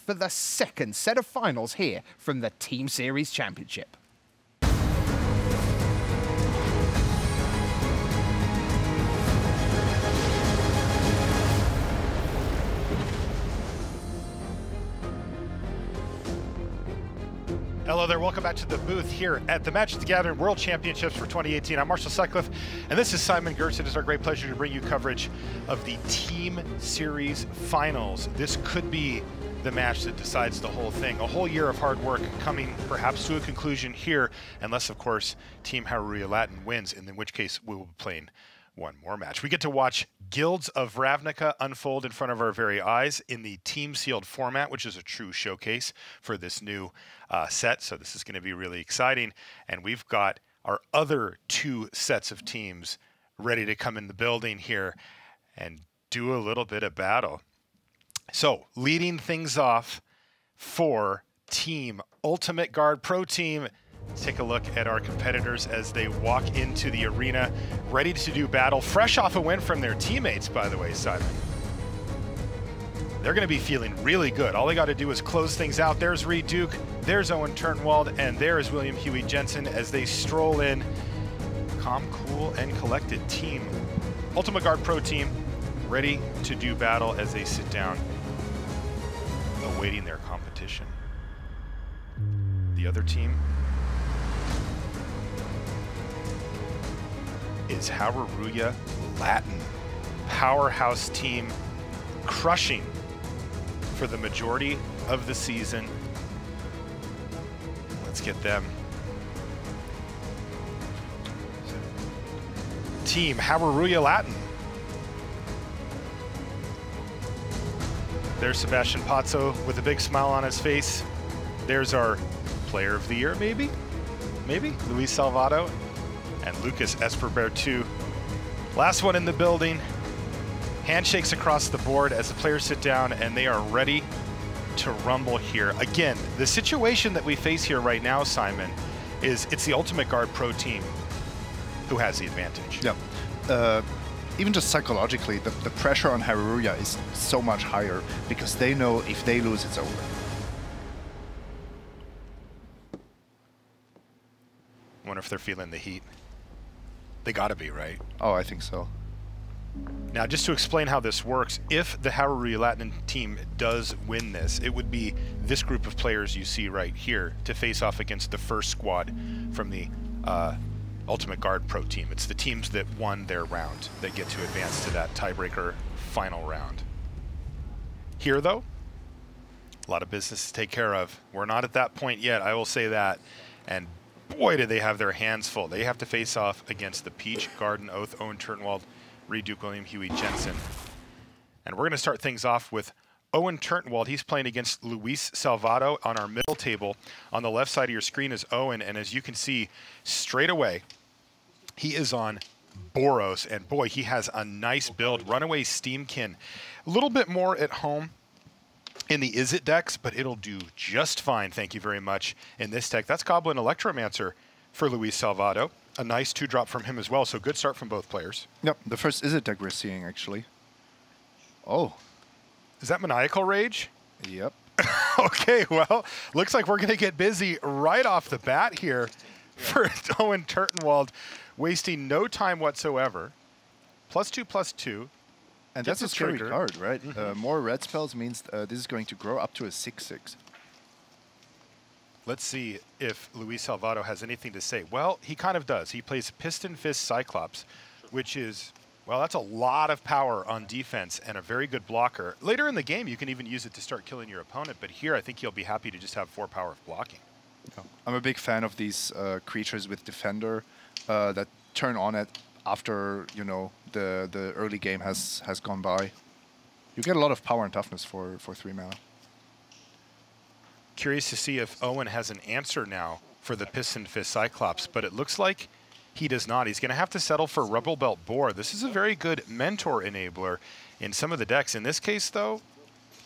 For the second set of finals here from the Team Series Championship. Hello there, welcome back to the booth here at the Magic the Gathering World Championships for 2018. I'm Marshall Sutcliffe, and this is Simon Gertz. It is our great pleasure to bring you coverage of the Team Series Finals. This could be the match that decides the whole thing. A whole year of hard work coming perhaps to a conclusion here, unless, of course, Team Hareruya Latin wins, in which case we will be playing one more match. We get to watch Guilds of Ravnica unfold in front of our very eyes in the team sealed format, which is a true showcase for this new set. So this is going to be really exciting. And we've got our other two sets of teams ready to come in the building here and do a little bit of battle. So leading things off for Team Ultimate Guard Pro Team. Take a look at our competitors as they walk into the arena, ready to do battle, fresh off a win from their teammates, by the way, Simon. They're going to be feeling really good. All they got to do is close things out. There's Reid Duke, there's Owen Turtenwald, and there's William Jensen as they stroll in. Calm, cool, and collected team. Ultimate Guard Pro Team, ready to do battle as they sit down, awaiting their competition. The other team is Hareruya Latin. Powerhouse team crushing for the majority of the season. Let's get them. Team Hareruya Latin. There's Sebastian Pozzo with a big smile on his face. There's our player of the year, maybe? Luis Salvatto. And Lucas Esper Berthoud. Last one in the building. Handshakes across the board as the players sit down and they are ready to rumble here. Again, the situation that we face here right now, Simon, is it's the Ultimate Guard Pro Team who has the advantage. Yeah. Even just psychologically, the pressure on Hareruya is so much higher because they know if they lose, it's over. I wonder if they're feeling the heat. They gotta be, right? Oh, I think so. Now, just to explain how this works, if the Hareruya Latin team does win this, it would be this group of players you see right here to face off against the first squad from the Ultimate Guard Pro Team. It's the teams that won their round that get to advance to that tiebreaker final round. Here, though, a lot of business to take care of. We're not at that point yet, I will say that. And boy, do they have their hands full. They have to face off against the Peach, Garden Oath, Owen Turtenwald, Reid Duke, William Jensen. And we're going to start things off with Owen Turtenwald. He's playing against Luis Salvatto on our middle table. On the left side of your screen is Owen, and as you can see straight away, he is on Boros, and boy, he has a nice build. Runaway Steamkin. A little bit more at home in the Izzet decks, but it'll do just fine, thank you very much, in this deck. That's Goblin Electromancer for Luis Salvatto. A nice 2-drop from him as well, so good start from both players. Yep, the first Izzet deck we're seeing, actually. Oh. Is that Maniacal Rage? Yep. Okay, well, looks like we're going to get busy right off the bat here for Owen Turtenwald, wasting no time whatsoever. +2/+2. And that's a scary card, right? More red spells means this is going to grow up to a 6/6. Let's see if Luis Salvatto has anything to say. Well, he kind of does. He plays Piston Fist Cyclops, which is, well, that's a lot of power on defense and a very good blocker. Later in the game, you can even use it to start killing your opponent, but here I think he'll be happy to just have 4 power of blocking. I'm a big fan of these creatures with Defender that turn on it after, you know, the early game has gone by. You get a lot of power and toughness for 3 mana. Curious to see if Owen has an answer now for the Piston Fist Cyclops, but it looks like he does not. He's going to have to settle for Rebel Belt Boar. This is a very good mentor enabler in some of the decks. In this case, though,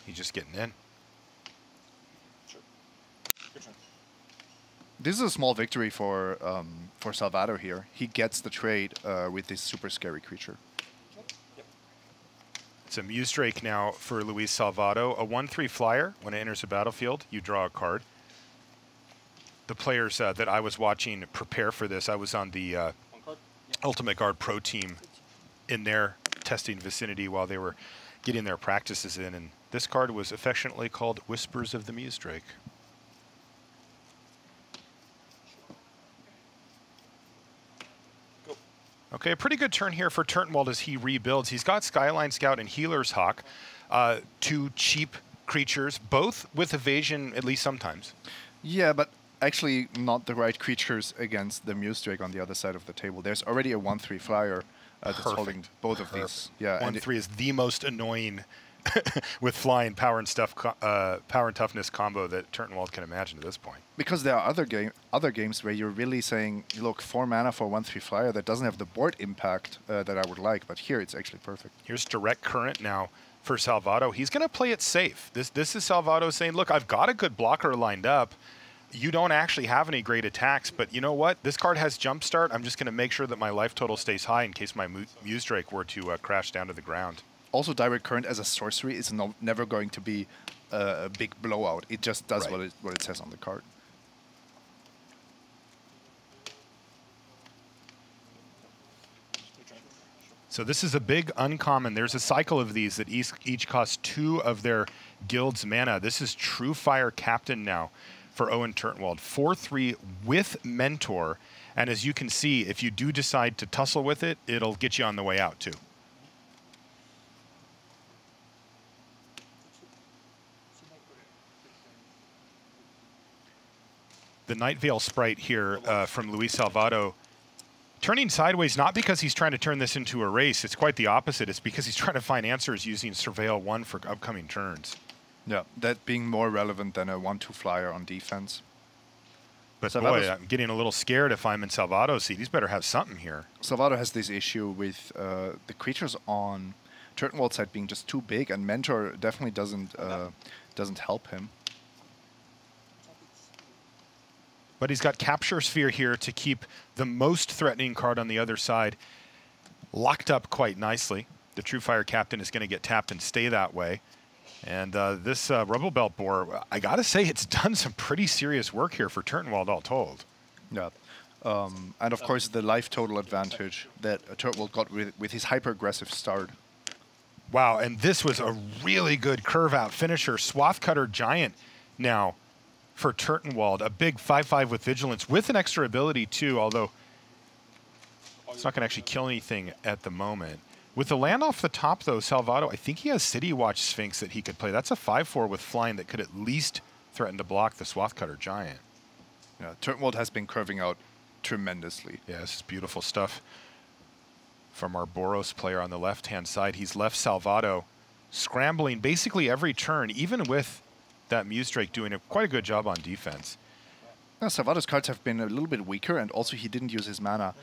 he's just getting in. This is a small victory for Salvatto here. He gets the trade with this super scary creature. It's a Muse Drake now for Luis Salvatto. A 1/3 flyer. When it enters the battlefield, you draw a card. The players that I was watching prepare for this, I was on the Ultimate Guard Pro team in their testing vicinity while they were getting their practices in, and this card was affectionately called Whispers of the Muse Drake. Okay, a pretty good turn here for Turtenwald as he rebuilds. He's got Skyline Scout and Healer's Hawk, 2 cheap creatures, both with evasion at least sometimes. Yeah, but actually not the right creatures against the Muse Drake on the other side of the table. There's already a 1/3 flyer that's holding both of these. Yeah, 1/3 is the most annoying with flying power and toughness combo that Turtenwald can imagine at this point. Because there are other games where you're really saying, look, 4 mana for 1/3 flyer that doesn't have the board impact that I would like, but here it's actually perfect. Here's Direct Current now for Salvatto. He's going to play it safe. This is Salvatto saying, look, I've got a good blocker lined up. You don't actually have any great attacks, but you know what? This card has Jumpstart. I'm just going to make sure that my life total stays high in case my Muse Drake were to crash down to the ground. Also, Direct Current as a sorcery is never going to be a big blowout. It just does what it says on the card. So this is a big uncommon. There's a cycle of these that each cost 2 of their guild's mana. This is True Fire Captain now for Owen Turtenwald. 4/3 with Mentor. And as you can see, if you do decide to tussle with it, it'll get you on the way out too. The Night Veil sprite here from Luis Salvatto, turning sideways, not because he's trying to turn this into a race. It's quite the opposite. It's because he's trying to find answers using Surveil 1 for upcoming turns. Yeah, that being more relevant than a 1/2 flyer on defense. But boy, I'm getting a little scared if I'm in Salvatto's seat. He's better have something here. Salvatto has this issue with the creatures on Turtenwald's side being just too big, and Mentor definitely doesn't help him. But he's got Capture Sphere here to keep the most threatening card on the other side locked up quite nicely. The True Fire Captain is going to get tapped and stay that way. And this Rubble Belt Boar, I got to say, it's done some pretty serious work here for Turtenwald, all told. Yeah. And of course, the life total advantage that Turtenwald got with his hyper-aggressive start. Wow, and this was a really good curve-out finisher. Swath Cutter Giant now for Turtenwald. A big 5/5 with Vigilance, with an extra ability too, although it's not going to actually kill anything at the moment. With the land off the top, though, Salvatto, I think he has City Watch Sphinx that he could play. That's a 5/4 with flying that could at least threaten to block the Swath Cutter Giant. Yeah, Turtenwald has been curving out tremendously. Yeah, this is beautiful stuff from our Boros player on the left-hand side. He's left Salvatto scrambling basically every turn, even with that Muse Drake doing quite a good job on defense. Yeah, Salvatto's cards have been a little bit weaker, and also he didn't use his mana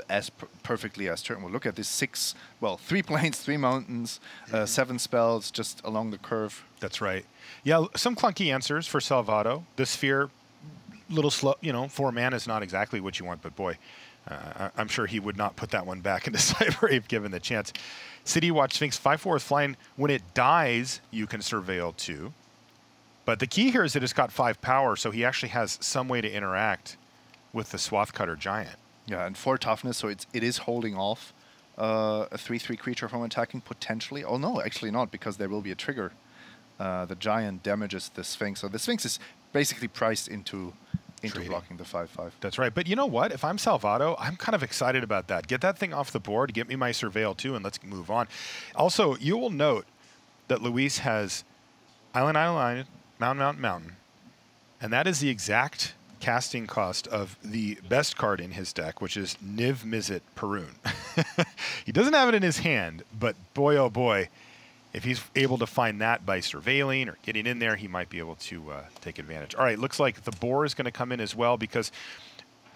as perfectly as Turtenwald. Look at this 3 plains, 3 mountains, 7 spells just along the curve. That's right. Yeah, some clunky answers for Salvatto. The Sphere, little slow, 4 mana is not exactly what you want, but boy, I'm sure he would not put that one back into Cyber if given the chance. City Watch Sphinx, 5/4 with flying. When it dies, you can Surveil 2. But the key here is that it's got 5 power, so he actually has some way to interact with the Swath Cutter Giant. Yeah, and 4 toughness, so it is holding off a 3/3 creature from attacking potentially. Oh no, actually not, because there will be a trigger. The Giant damages the Sphinx, so the Sphinx is basically priced into blocking the 5/5. That's right, but you know what? If I'm Salvatto, I'm kind of excited about that. Get that thing off the board, get me my Surveil too, and let's move on. Also, you will note that Luis has Island, Island, Island, Mountain, Mountain, Mountain. And that is the exact casting cost of the best card in his deck, which is Niv Mizzet Perun. He doesn't have it in his hand, but boy, oh boy, if he's able to find that by surveilling or getting in there, he might be able to take advantage. All right, looks like the Boar is going to come in as well because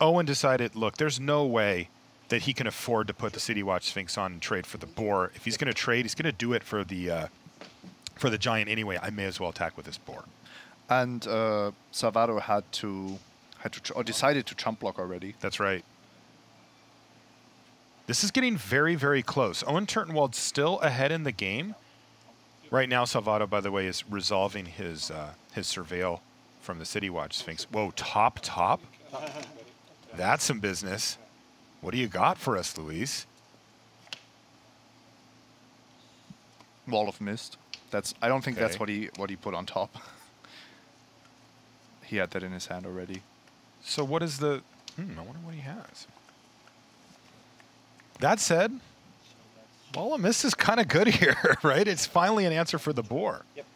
Owen decided, look, there's no way that he can afford to put the City Watch Sphinx on and trade for the Boar. If he's going to trade, he's going to do it for the Giant anyway. I may as well attack with this Boar. And Salvatto decided to chump block already. That's right. This is getting very, very close. Owen Turtenwald still ahead in the game. Right now, Salvatto, by the way, is resolving his surveil from the City Watch Sphinx. Whoa, top. That's some business. What do you got for us, Luis? Wall of Mist. I don't think that's what he put on top. He had that in his hand already. So what is the... I wonder what he has. That said, Wall of Mist is kind of good here, right? It's finally an answer for the boar. Yep.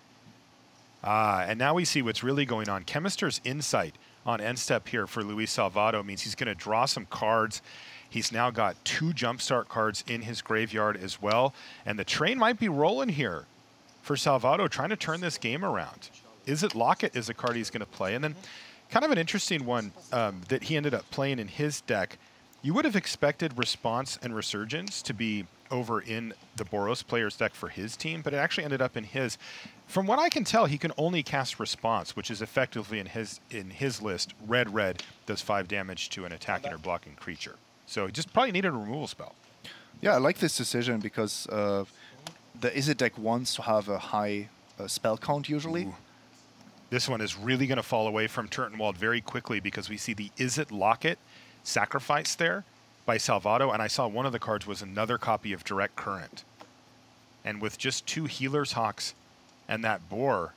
And now we see what's really going on. Chemister's insight on end step here for Luis Salvatto means he's going to draw some cards. He's now got 2 jumpstart cards in his graveyard as well. And the train might be rolling here for Salvatto, trying to turn this game around. Is it Locket is a card he's going to play? And then kind of an interesting one that he ended up playing in his deck. You would have expected Response and Resurgence to be over in the Boros player's deck for his team, but it actually ended up in his. From what I can tell, he can only cast Response, which is effectively in his list, red does 5 damage to an attacking or blocking creature. So he just probably needed a removal spell. Yeah, I like this decision because the Izzet deck wants to have a high spell count usually. Ooh. This one is really going to fall away from Turtenwald very quickly because we see the Izzet Locket sacrifice there by Salvatto, and I saw one of the cards was another copy of Direct Current. And with just 2 Healer's Hawks and that boar,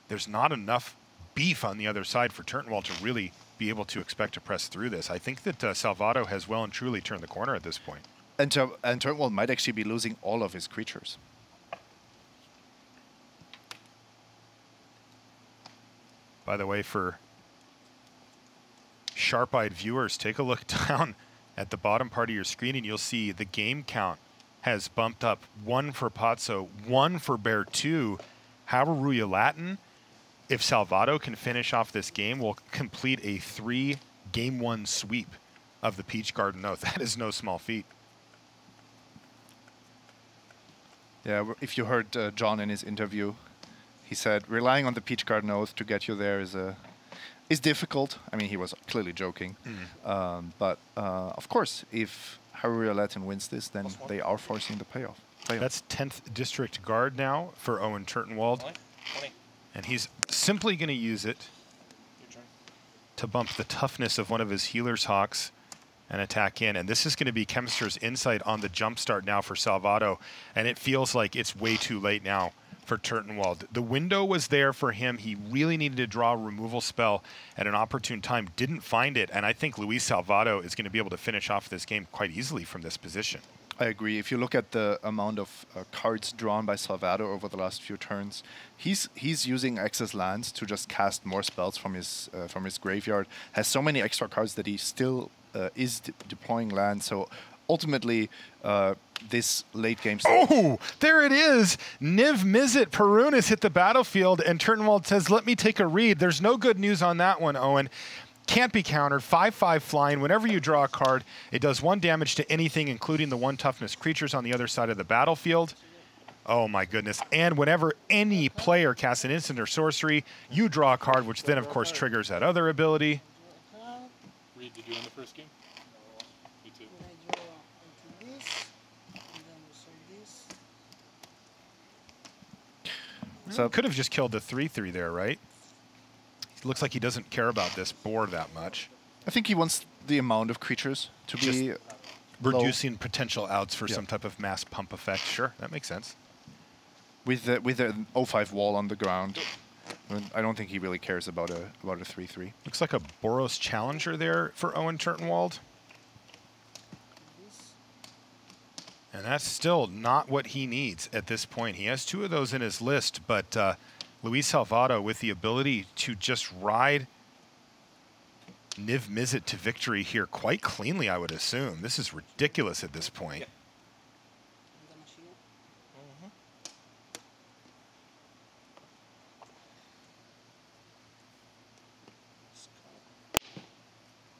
there's not enough beef on the other side for Turtenwald to really be able to expect to press through this. I think that Salvatto has well and truly turned the corner at this point. And Turtenwald might actually be losing all of his creatures. By the way, for sharp-eyed viewers, take a look down at the bottom part of your screen and you'll see the game count has bumped up. 1 for Pozzo, 1 for Berthoud. Hareruya Latin, if Salvatto can finish off this game, will complete a 3 game 1 sweep of the Peach Garden Oath. That is no small feat. Yeah, if you heard John in his interview, he said relying on the Peach Garden Oath to get you there is difficult. I mean, he was clearly joking. But of course, if Hareruya Latin wins this, then they are forcing the payoff. That's 10th District Guard now for Owen Turtenwald. And he's simply going to use it to bump the toughness of one of his Healer's Hawks and attack in. And this is going to be Chemister's insight on the jumpstart now for Salvatto. And it feels like it's way too late now for Turtenwald. The window was there for him. He really needed to draw a removal spell at an opportune time. Didn't find it. And I think Luis Salvatto is going to be able to finish off this game quite easily from this position. I agree. If you look at the amount of cards drawn by Salvatto over the last few turns, he's using excess lands to just cast more spells from his graveyard. Has so many extra cards that he still is deploying land. So ultimately, this late game. Oh, there it is! Niv Mizzet Perun has hit the battlefield, and Turtenwald says, "Let me take a read." There's no good news on that one, Owen. Can't be countered. 5/5 flying. Whenever you draw a card, it does 1 damage to anything, including the 1 toughness creatures on the other side of the battlefield. Oh my goodness. And whenever any player casts an instant or sorcery, you draw a card, which then, of course, triggers that other ability. Reid, did you win the first game? Me too. So could have just killed the 3/3 there, right? Looks like he doesn't care about this board that much. I think he wants the amount of creatures to just be reducing potential outs for some type of mass pump effect. Sure, that makes sense. With the 0/5 wall on the ground, I don't think he really cares about a 3/3. Looks like a Boros Challenger there for Owen Turtenwald. And that's still not what he needs at this point. He has 2 of those in his list, but Luis Salvatto with the ability to just ride Niv Mizzet to victory here quite cleanly, I would assume. This is ridiculous at this point.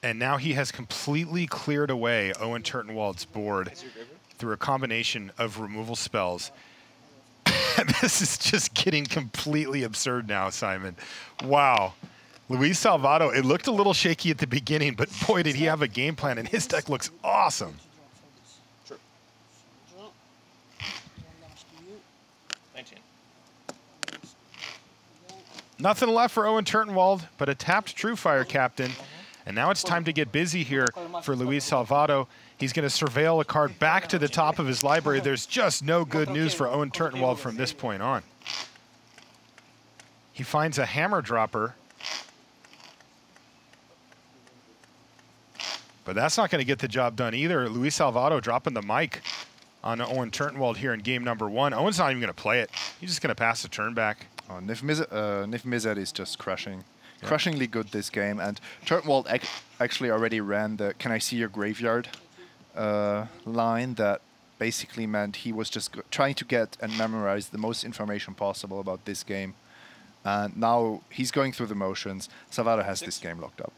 And now he has completely cleared away Owen Turtenwald's board through a combination of removal spells. This is just getting completely absurd now, Simon. Wow. Luis Salvatto, it looked a little shaky at the beginning, but boy, did he have a game plan, and his deck looks awesome. Nothing left for Owen Turtenwald, but a tapped True Fire captain. And now it's time to get busy here for Luis Salvatto. He's going to surveil a card back to the top of his library. There's just no good news for Owen Turtenwald from this point on. He finds a hammer dropper. But that's not going to get the job done either. Luis Salvatto dropping the mic on Owen Turtenwald here in game number 1. Owen's not even going to play it. He's just going to pass the turn back. Oh, Nif Mizzet is just crushing. Yeah. Crushingly good this game. And Turtenwald actually already ran the "Can I see your graveyard" line that basically meant he was just trying to get and memorize the most information possible about this game. And now he's going through the motions. Salvatto has this game locked up.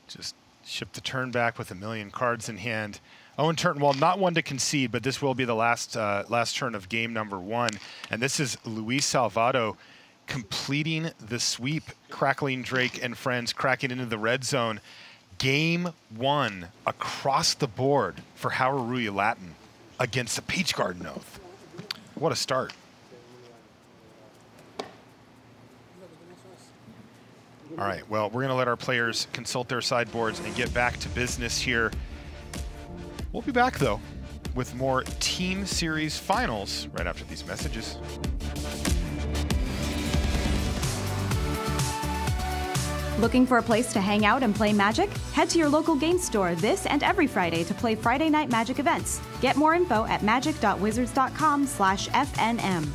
Just ship the turn back with a million cards in hand. Owen Turtenwald, not one to concede, but this will be the last turn of game number 1. And this is Luis Salvatto completing the sweep. Crackling Drake and friends cracking into the red zone. Game 1 across the board for Hareruya Latin against the Peach Garden Oath. What a start. All right, well, we're going to let our players consult their sideboards and get back to business here. We'll be back, though, with more Team Series Finals right after these messages. Looking for a place to hang out and play Magic? Head to your local game store this and every Friday to play Friday Night Magic events. Get more info at magic.wizards.com/FNM.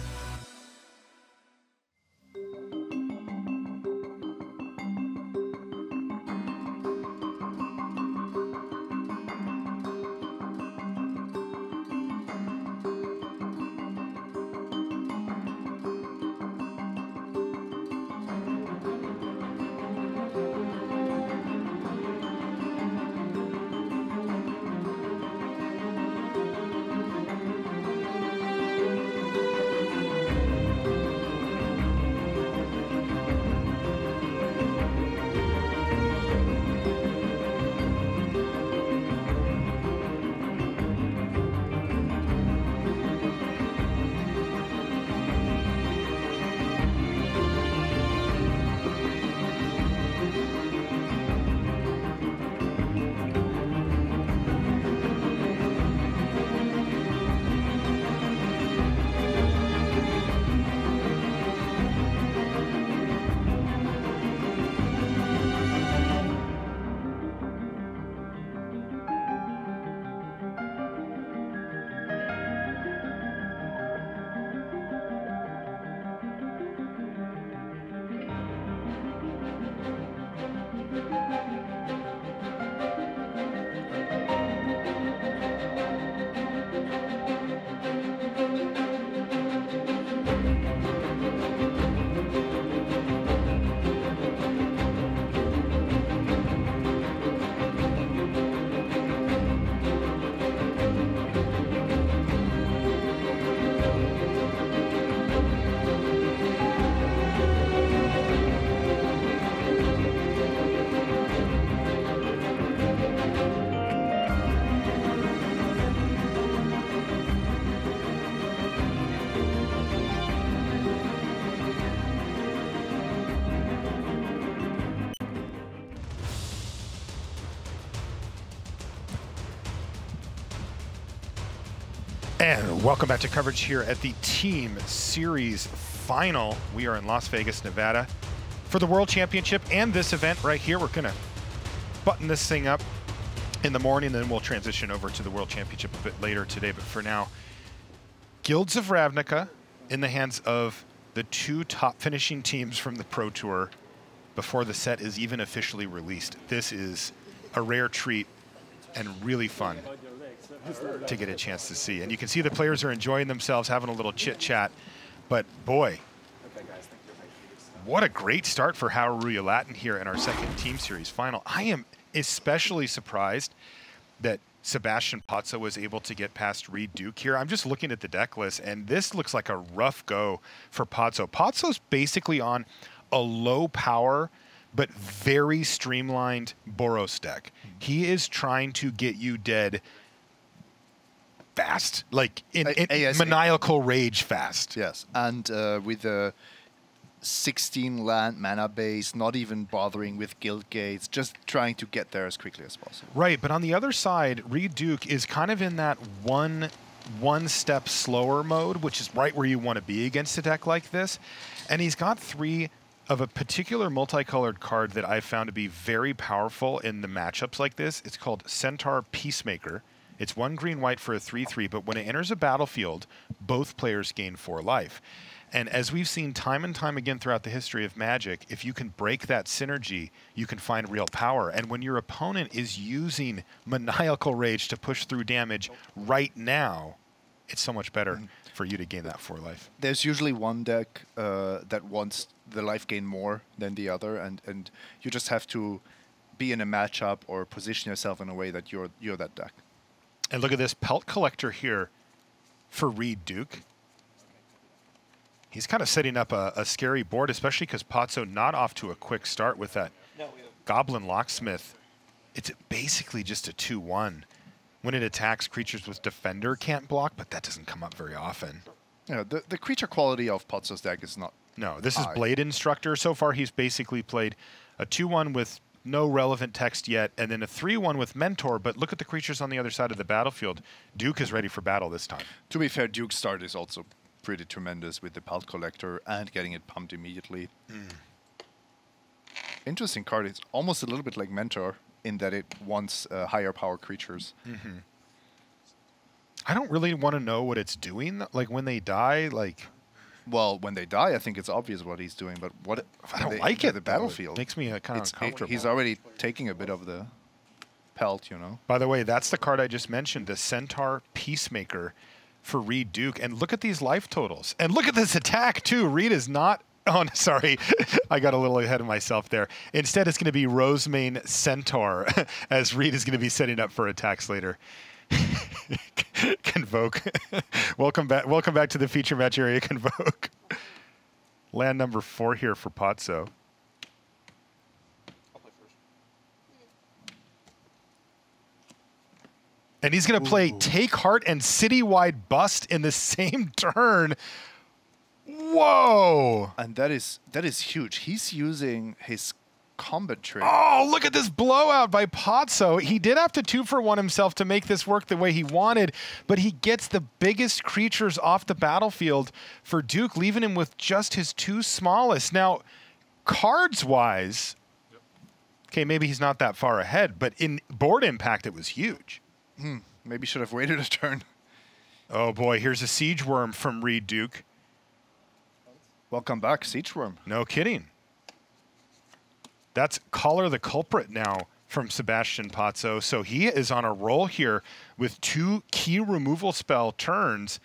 And welcome back to coverage here at the Team Series Final. We are in Las Vegas, Nevada for the World Championship and this event right here. We're going to button this thing up in the morning, then we'll transition over to the World Championship a bit later today. But for now, Guilds of Ravnica in the hands of the 2 top finishing teams from the Pro Tour before the set is even officially released. This is a rare treat and really fun to get a chance to see. And you can see the players are enjoying themselves, having a little chit-chat. But boy, what a great start for Hareruya Latin here in our second Team Series Final. I am especially surprised that Sebastian Pozzo was able to get past Reid Duke here. I'm just looking at the deck list, and this looks like a rough go for Pozzo. Pozzo's basically on a low-power but very streamlined Boros deck. He is trying to get you dead fast, like in maniacal rage fast. Yes, and with the 16 land mana base, not even bothering with guild gates, just trying to get there as quickly as possible. Right, but on the other side, Reid Duke is kind of in that one step slower mode, which is right where you want to be against a deck like this. And he's got 3 of a particular multicolored card that I found to be very powerful in the matchups like this. It's called Centaur Peacemaker. It's 1 green-white for a 3/3, but when it enters a battlefield, both players gain 4 life. And as we've seen time and time again throughout the history of Magic, if you can break that synergy, you can find real power. And when your opponent is using maniacal rage to push through damage right now, it's so much better for you to gain that 4 life. There's usually one deck that wants the life gain more than the other, and you just have to be in a matchup or position yourself in a way that you're that deck. And look at this Pelt Collector here for Reid Duke. He's kind of setting up a scary board, especially because Pozzo not off to a quick start with that Goblin Locksmith. It's basically just a 2/1. When it attacks, creatures with Defender can't block, but that doesn't come up very often. Yeah, the creature quality of Pozzo's deck is not No, this is high. Blade Instructor. So far, he's basically played a 2/1 with no relevant text yet, and then a 3/1 with Mentor, but look at the creatures on the other side of the battlefield. Duke is ready for battle this time. To be fair, Duke's start is also pretty tremendous with the Pelt Collector and getting it pumped immediately. Interesting card. It's almost a little bit like Mentor in that it wants higher power creatures. I don't really want to know what it's doing. Like when they die, like Well, when they die, I think it's obvious what he's doing, but what I don't they like enter it. the though. battlefield. It makes me kind of uncomfortable. He's already taking a bit of the pelt, you know. By the way, that's the card I just mentioned, the Centaur Peacemaker for Reid Duke. And look at these life totals. And look at this attack, too. Reid is not... Oh, sorry. I got a little ahead of myself there. Instead, it's going to be Rosemane Centaur, as Reid is going to be setting up for attacks later. Convoke. Welcome back to the feature match area, Convoke. Land number 4 here for Pozzo. And he's going to play Take Heart and Citywide Bust in the same turn. Whoa! And that is huge. He's using his combat trick. Oh, look at this blowout by Pozzo. He did have to 2-for-1 himself to make this work the way he wanted, but he gets the biggest creatures off the battlefield for Duke, leaving him with just his 2 smallest. Now, cards-wise, okay, maybe he's not that far ahead, but in board impact, it was huge. Maybe should have waited a turn. Oh, boy, here's a Siege Worm from Reid Duke. Welcome back, Siege Worm. No kidding. That's Collar the Culprit now from Sebastian Pozzo. So he is on a roll here with 2 key removal spell turns.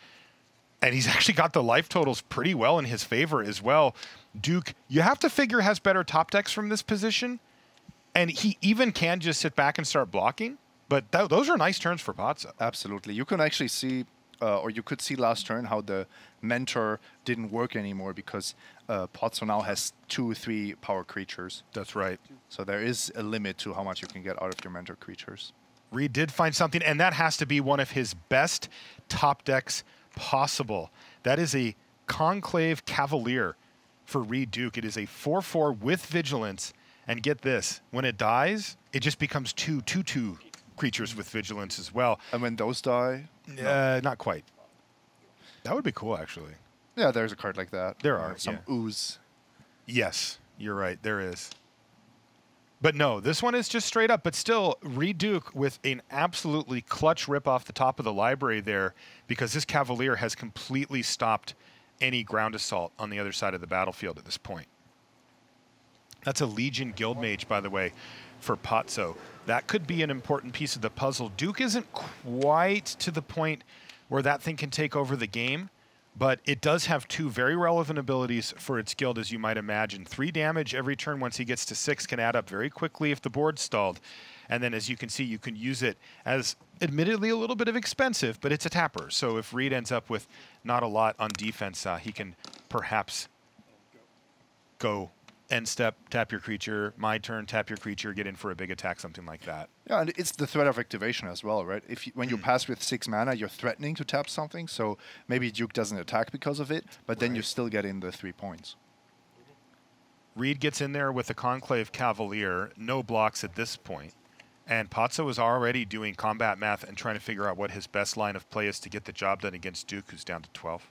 And he's actually got the life totals pretty well in his favor as well. Duke, you have to figure, has better top decks from this position. And he even can just sit back and start blocking. But those are nice turns for Pozzo. Absolutely. You can actually see, or you could see last turn how the Mentor didn't work anymore because Pozzo now has 2/3 power creatures. That's right. So there is a limit to how much you can get out of your Mentor creatures. Reid did find something, and that has to be one of his best top decks possible. That is a Conclave Cavalier for Reid Duke. It is a 4/4 with Vigilance. And get this, when it dies, it just becomes 2/2 creatures with Vigilance as well. And when those die? Not quite. That would be cool, actually. Yeah, there's a card like that. There are, some yeah. ooze. Yes, you're right. There is. But no, this one is just straight up. But still, Reid Duke with an absolutely clutch rip off the top of the library there, because this Cavalier has completely stopped any ground assault on the other side of the battlefield at this point. That's a Legion Guildmage, by the way, for Pozzo. That could be an important piece of the puzzle. Duke isn't quite to the point where that thing can take over the game, but it does have 2 very relevant abilities for its guild, as you might imagine. 3 damage every turn once he gets to 6 can add up very quickly if the board's stalled. And then, as you can see, you can use it as admittedly a little bit of expensive, but it's a tapper. So if Reid ends up with not a lot on defense, he can perhaps go End step, tap your creature. My turn, tap your creature, get in for a big attack, something like that. Yeah, and it's the threat of activation as well, right? If when you pass with 6 mana, you're threatening to tap something, so maybe Duke doesn't attack because of it, but then you still get in the 3 points. Reid gets in there with the Conclave Cavalier, no blocks at this point. And Pozzo is already doing combat math and trying to figure out what his best line of play is to get the job done against Duke, who's down to 12.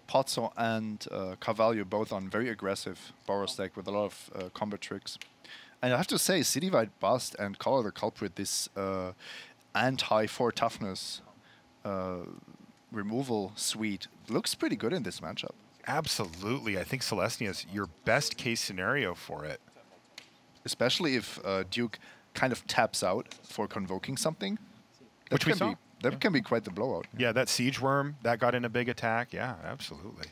Pozzo and Carvalho both on very aggressive Boros deck with a lot of combat tricks. And I have to say, Citywide Bust and Color the Culprit, this anti-4 toughness removal suite, looks pretty good in this matchup. Absolutely. I think Celestia is your best case scenario for it. Especially if Duke kind of taps out for convoking something. Which we saw. That can be quite the blowout. Yeah, that Siege Worm, that got in a big attack. Yeah, absolutely.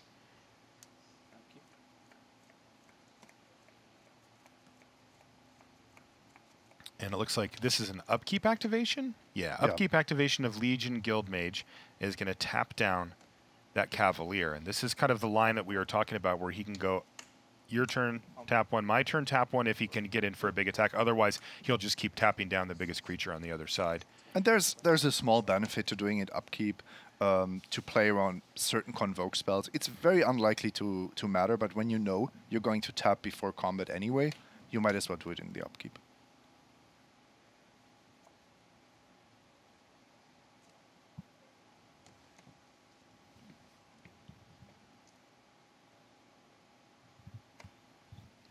And it looks like this is an upkeep activation? Yeah, upkeep activation of Legion Guildmage is going to tap down that Cavalier. And this is kind of the line that we were talking about where he can go, your turn, tap 1, my turn, tap 1 if he can get in for a big attack. Otherwise, he'll just keep tapping down the biggest creature on the other side. And there's a small benefit to doing it upkeep to play around certain convoke spells. It's very unlikely to matter, but when you know you're going to tap before combat anyway, you might as well do it in the upkeep.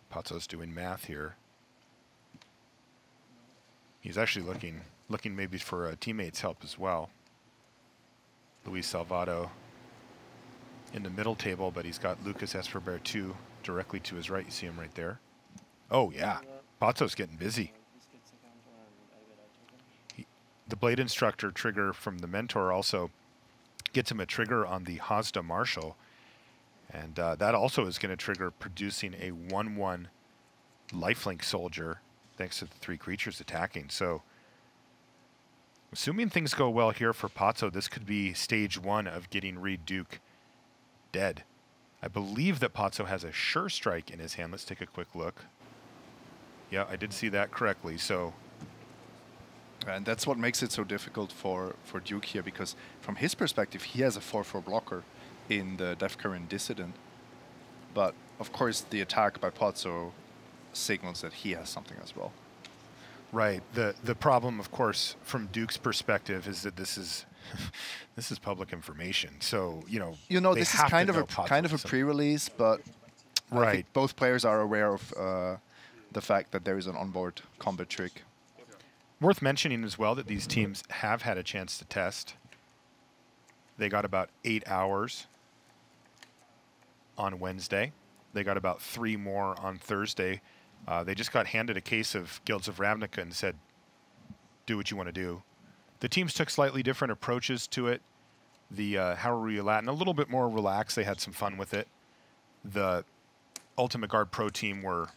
Pozzo's doing math here. He's actually looking maybe for a teammate's help as well. Luis Salvatto in the middle table, but he's got Lucas Esper Berthoud directly to his right. You see him right there. Oh, yeah. Pozzo's getting busy. The Blade Instructor trigger from the Mentor also gets him a trigger on the Hazda Marshal. And that also is going to trigger producing a 1/1 lifelink soldier thanks to the 3 creatures attacking. So assuming things go well here for Pozzo, this could be stage 1 of getting Reid Duke dead. I believe that Pozzo has a Sure Strike in his hand. Let's take a quick look. Yeah, I did see that correctly. So, and that's what makes it so difficult for Duke here, because from his perspective, he has a 4/4 blocker in the Death Current Dissident. But, of course, the attack by Pozzo signals that he has something as well. Right. The problem, of course, from Duke's perspective is that this is this is public information. So, you know this is kind of a pre-release, but I think both players are aware of the fact that there is an onboard combat trick. Worth mentioning as well that these teams have had a chance to test. They got about 8 hours on Wednesday. They got about 3 more on Thursday. They just got handed a case of Guilds of Ravnica and said, do what you want to do. The teams took slightly different approaches to it. The Hareruya Latin, a little bit more relaxed. They had some fun with it. The Ultimate Guard Pro team were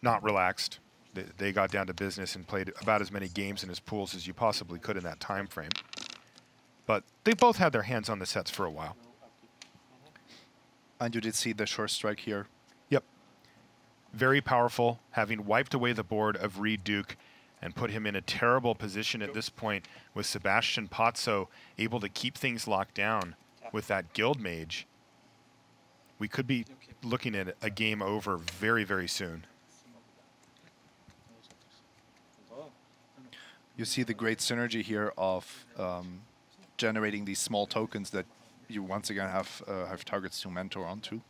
not relaxed. They got down to business and played about as many games in his pools as you possibly could in that time frame. But they both had their hands on the sets for a while. And you did see the Sure Strike here. Yep. Very powerful, having wiped away the board of Reid Duke and put him in a terrible position at this point with Sebastian Pozzo able to keep things locked down with that Guild Mage. We could be looking at a game over very, very soon. You see the great synergy here of generating these small tokens that you once again have targets to mentor onto.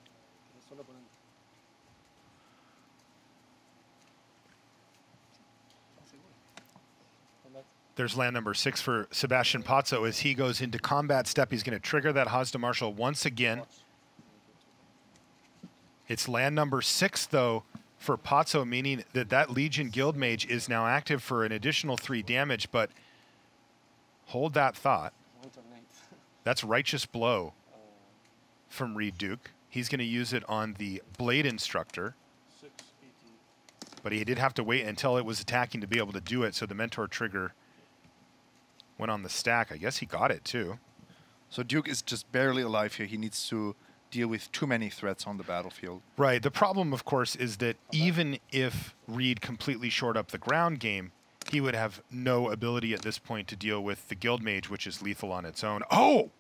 There's land number 6 for Sebastian Pozzo. As he goes into combat step, he's going to trigger that Hazda Marshal once again. It's land number 6, though, for Pozzo, meaning that that Legion Guildmage is now active for an additional 3 damage, but hold that thought. That's Righteous Blow from Reid Duke. He's going to use it on the Blade Instructor. But he did have to wait until it was attacking to be able to do it, so the Mentor trigger went on the stack. I guess he got it, too. So Duke is just barely alive here. He needs to deal with too many threats on the battlefield. Right. The problem, of course, is that even if Reid completely shored up the ground game, he would have no ability at this point to deal with the Guild Mage, which is lethal on its own. Oh!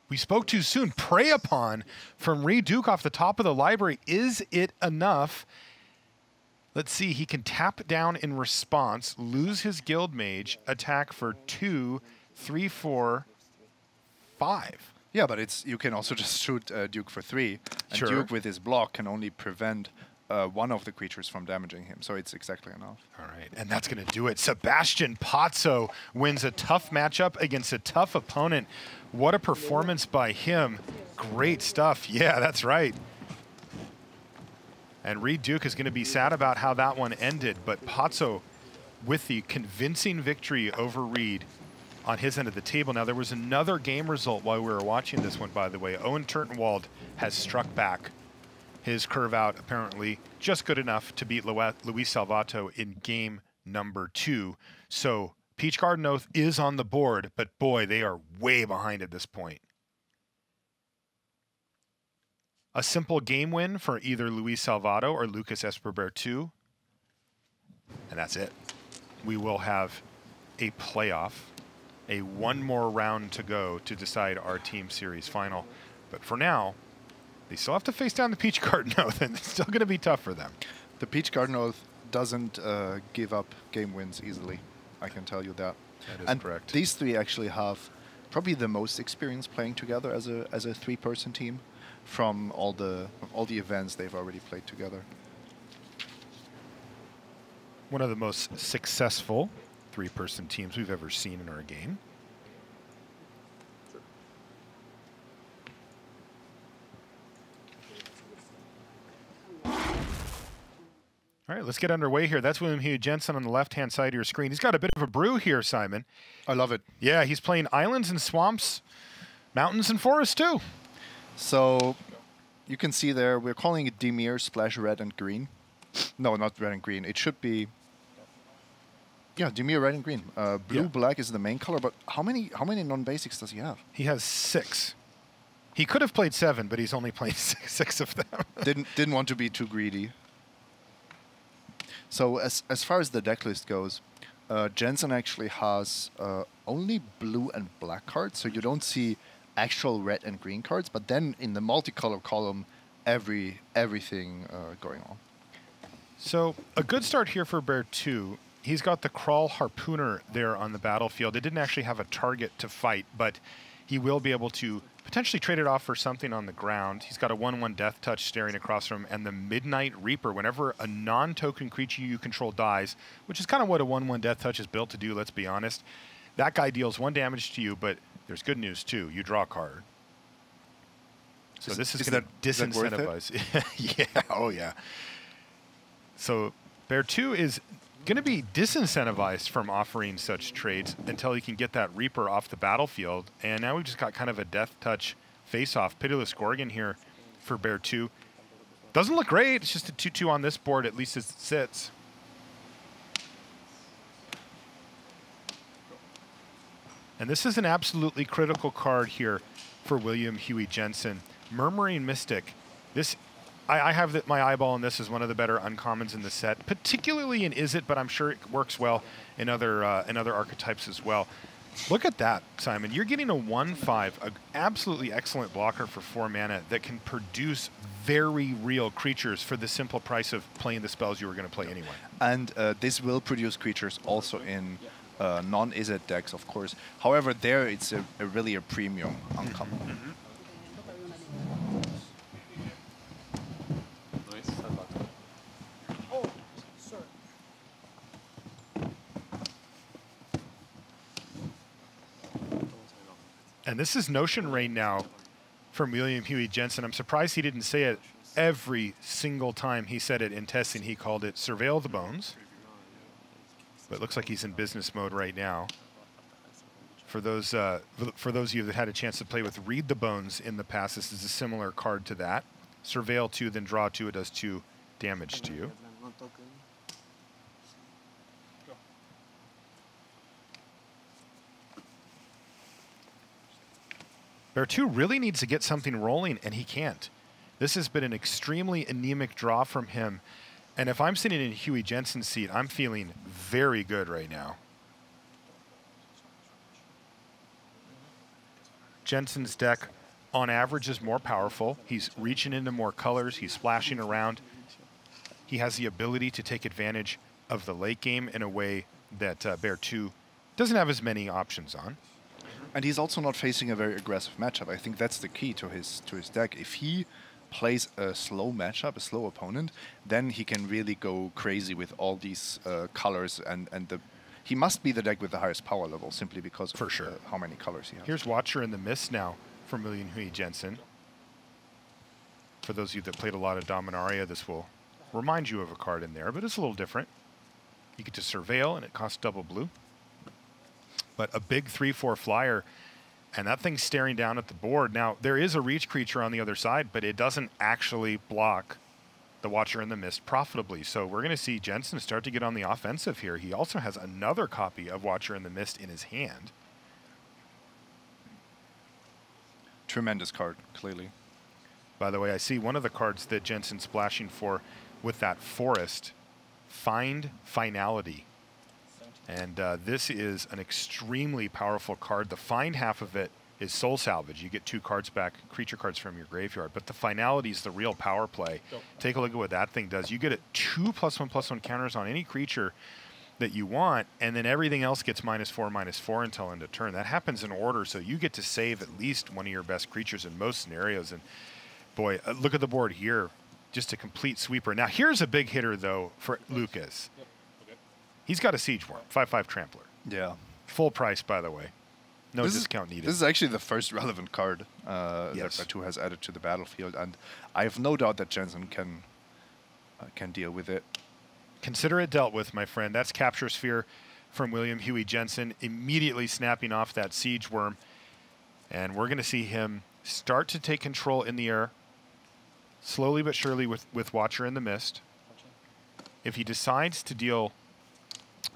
We spoke too soon. Prey Upon from Reid Duke off the top of the library. Is it enough? Let's see. He can tap down in response, lose his Guild Mage, attack for 2, 3, 4, 5. Yeah, but it's you can also just shoot Duke for 3. And Sure. Duke with his block can only prevent one of the creatures from damaging him. So it's exactly enough. All right, and that's going to do it. Sebastian Pozzo wins a tough matchup against a tough opponent. What a performance by him. Great stuff. Yeah, that's right. And Reid Duke is going to be sad about how that one ended, but Pozzo with the convincing victory over Reid on his end of the table. Now, there was another game result while we were watching this one, by the way. Owen Turtenwald has struck back. His curve out apparently just good enough to beat Luis Salvatto in game number 2. So Peach Garden Oath is on the board, but boy, they are way behind at this point. A simple game win for either Luis Salvatto or Lucas Esper Berthoud. And that's it. We will have a playoff, a one more round to go to decide our team series final. But for now, they still have to face down the Peach Garden Oath, and it's still going to be tough for them. The Peach Garden Oath doesn't give up game wins easily. I can tell you that. That is and correct. These three actually have probably the most experience playing together as a 3-person team from all the events they've already played together. One of the most successful 3-person teams we've ever seen in our game. All right, let's get underway here. That's William Jensen on the left-hand side of your screen. He's got a bit of a brew here, Simon. I love it. Yeah, he's playing islands and swamps, mountains and forests too. So you can see there, we're calling it Dimir splash red and green. No, not red and green. It should be, yeah, Dimir red and green. Blue, Yeah. black is the main color, but how many non-basics does he have? He has 6. He could have played 7, but he's only played 6 of them. Didn't want to be too greedy. So as far as the deck list goes, Jensen actually has only blue and black cards, so you don't see actual red and green cards. But then in the multicolor column, everything going on. So a good start here for Berthoud. He's got the Crawl Harpooner there on the battlefield. It didn't actually have a target to fight, but he will be able to potentially trade it off for something on the ground. He's got a 1/1 Death Touch staring across from him, and the Midnight Reaper. Whenever a non-token creature you control dies, which is kind of what a 1/1 Death Touch is built to do, let's be honest, that guy deals 1 damage to you, but there's good news too. You draw a card. So this is going to disincentivize. Yeah, oh yeah. So Berthoud is going to be disincentivized from offering such trades until he can get that Reaper off the battlefield. And now we've just got kind of a Death Touch face-off. Pitiless Gorgon here for Berthoud. Doesn't look great. It's just a 2/2 on this board, at least as it sits. And this is an absolutely critical card here for William Jensen. Murmuring Mystic. This, I have my eyeball on this as one of the better uncommons in the set, particularly in Is It, but I'm sure it works well in other archetypes as well. Look at that, Simon. You're getting a 1/5, an absolutely excellent blocker for 4 mana that can produce very real creatures for the simple price of playing the spells you were going to play anyway. And this will produce creatures also in non-Is It decks, of course. However, there it's really a premium uncommon. Mm-hmm. And this is Notion Rain now from William Jensen. I'm surprised he didn't say it every single time he said it in testing. He called it Surveil the Bones. But it looks like he's in business mode right now. For those of you that had a chance to play with Reid the Bones in the past, this is a similar card to that. Surveil 2, then draw 2. It does 2 damage to you. Berthoud really needs to get something rolling, and he can't. This has been an extremely anemic draw from him. And if I'm sitting in Huey Jensen's seat, I'm feeling very good right now. Jensen's deck, on average, is more powerful. He's reaching into more colors. He's splashing around. He has the ability to take advantage of the late game in a way that Berthoud doesn't have as many options on. And he's also not facing a very aggressive matchup. I think that's the key to his deck. If he plays a slow matchup, a slow opponent, then he can really go crazy with all these colors, and he must be the deck with the highest power level simply because For of sure. how many colors he has. Here's Watcher in the Mist now from William Jensen. For those of you that played a lot of Dominaria, this will remind you of a card in there, but it's a little different. You get to Surveil, and it costs double blue. But a big 3/4 flyer, and that thing's staring down at the board. Now, there is a reach creature on the other side, but it doesn't actually block the Watcher in the Mist profitably. So we're going to see Jensen start to get on the offensive here. He also has another copy of Watcher in the Mist in his hand. Tremendous card, clearly. By the way, I see one of the cards that Jensen's splashing for with that forest, Find Finality. And this is an extremely powerful card. The find half of it is Soul Salvage. You get 2 cards back, creature cards from your graveyard. But the Finality is the real power play. Take a look at what that thing does. You get 2 +1/+1 counters on any creature that you want, and then everything else gets -4/-4 until end of turn. That happens in order, so you get to save at least one of your best creatures in most scenarios. And boy, look at the board here. Just a complete sweeper. Now, here's a big hitter, though, for Lucas. He's got a Siege Worm, 5/5 Trampler. Yeah. Full price, by the way. No discount needed. This is actually the first relevant card Yes. that Berthoud has added to the battlefield, and I have no doubt that Jensen can deal with it. Consider it dealt with, my friend. That's Capture Sphere from William Huey Jensen, immediately snapping off that Siege Worm. And we're going to see him start to take control in the air, slowly but surely with Watcher in the Mist. If he decides to deal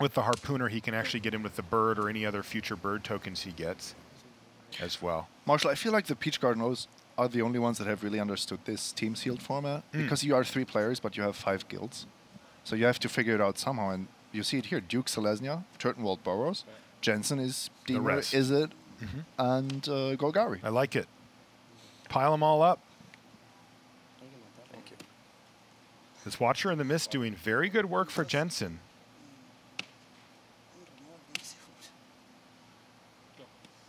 with the Harpooner, he can actually get in with the bird or any other future bird tokens he gets as well. Marshall, I feel like the Peach Gardenos are the only ones that have really understood this team sealed format, because you are 3 players, but you have 5 guilds. So you have to figure it out somehow, and you see it here. Duke Selesnya, Turtenwald Burrows, Jensen is Deemer, rest. Izzet, and Golgari. I like it. Pile them all up. This Watcher in the Mist doing very good work for Jensen.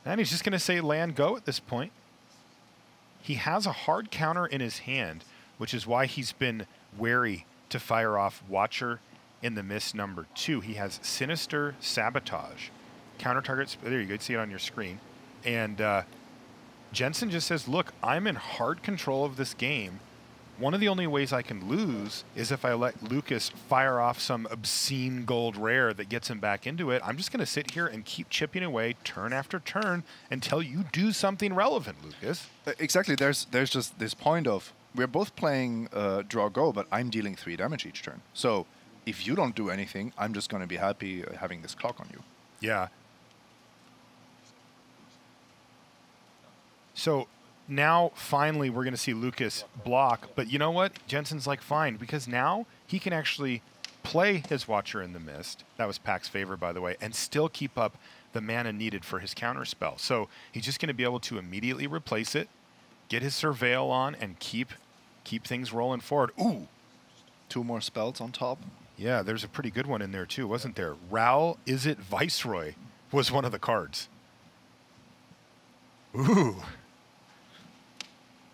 And he's just going to say land go at this point. He has a hard counter in his hand, which is why he's been wary to fire off Watcher in the Mist number 2. He has Sinister Sabotage. Counter targets, there you go, see it on your screen. And Jensen just says, look, I'm in hard control of this game. One of the only ways I can lose is if I let Lucas fire off some obscene gold rare that gets him back into it. I'm just going to sit here and keep chipping away turn after turn until you do something relevant, Lucas. Exactly. There's just this point of, we're both playing draw go, but I'm dealing 3 damage each turn. So if you don't do anything, I'm just going to be happy having this clock on you. Yeah. So now, finally, we're going to see Lucas block. But you know what? Jensen's like, fine, because now he can actually play his Watcher in the Mist. That was Pack's favor, by the way, and still keep up the mana needed for his counter spell. So he's just going to be able to immediately replace it, get his Surveil on, and keep things rolling forward. Ooh! 2 more spells on top. Yeah, there's a pretty good one in there, too, wasn't there? Raoul Izzet Viceroy was one of the cards. Ooh!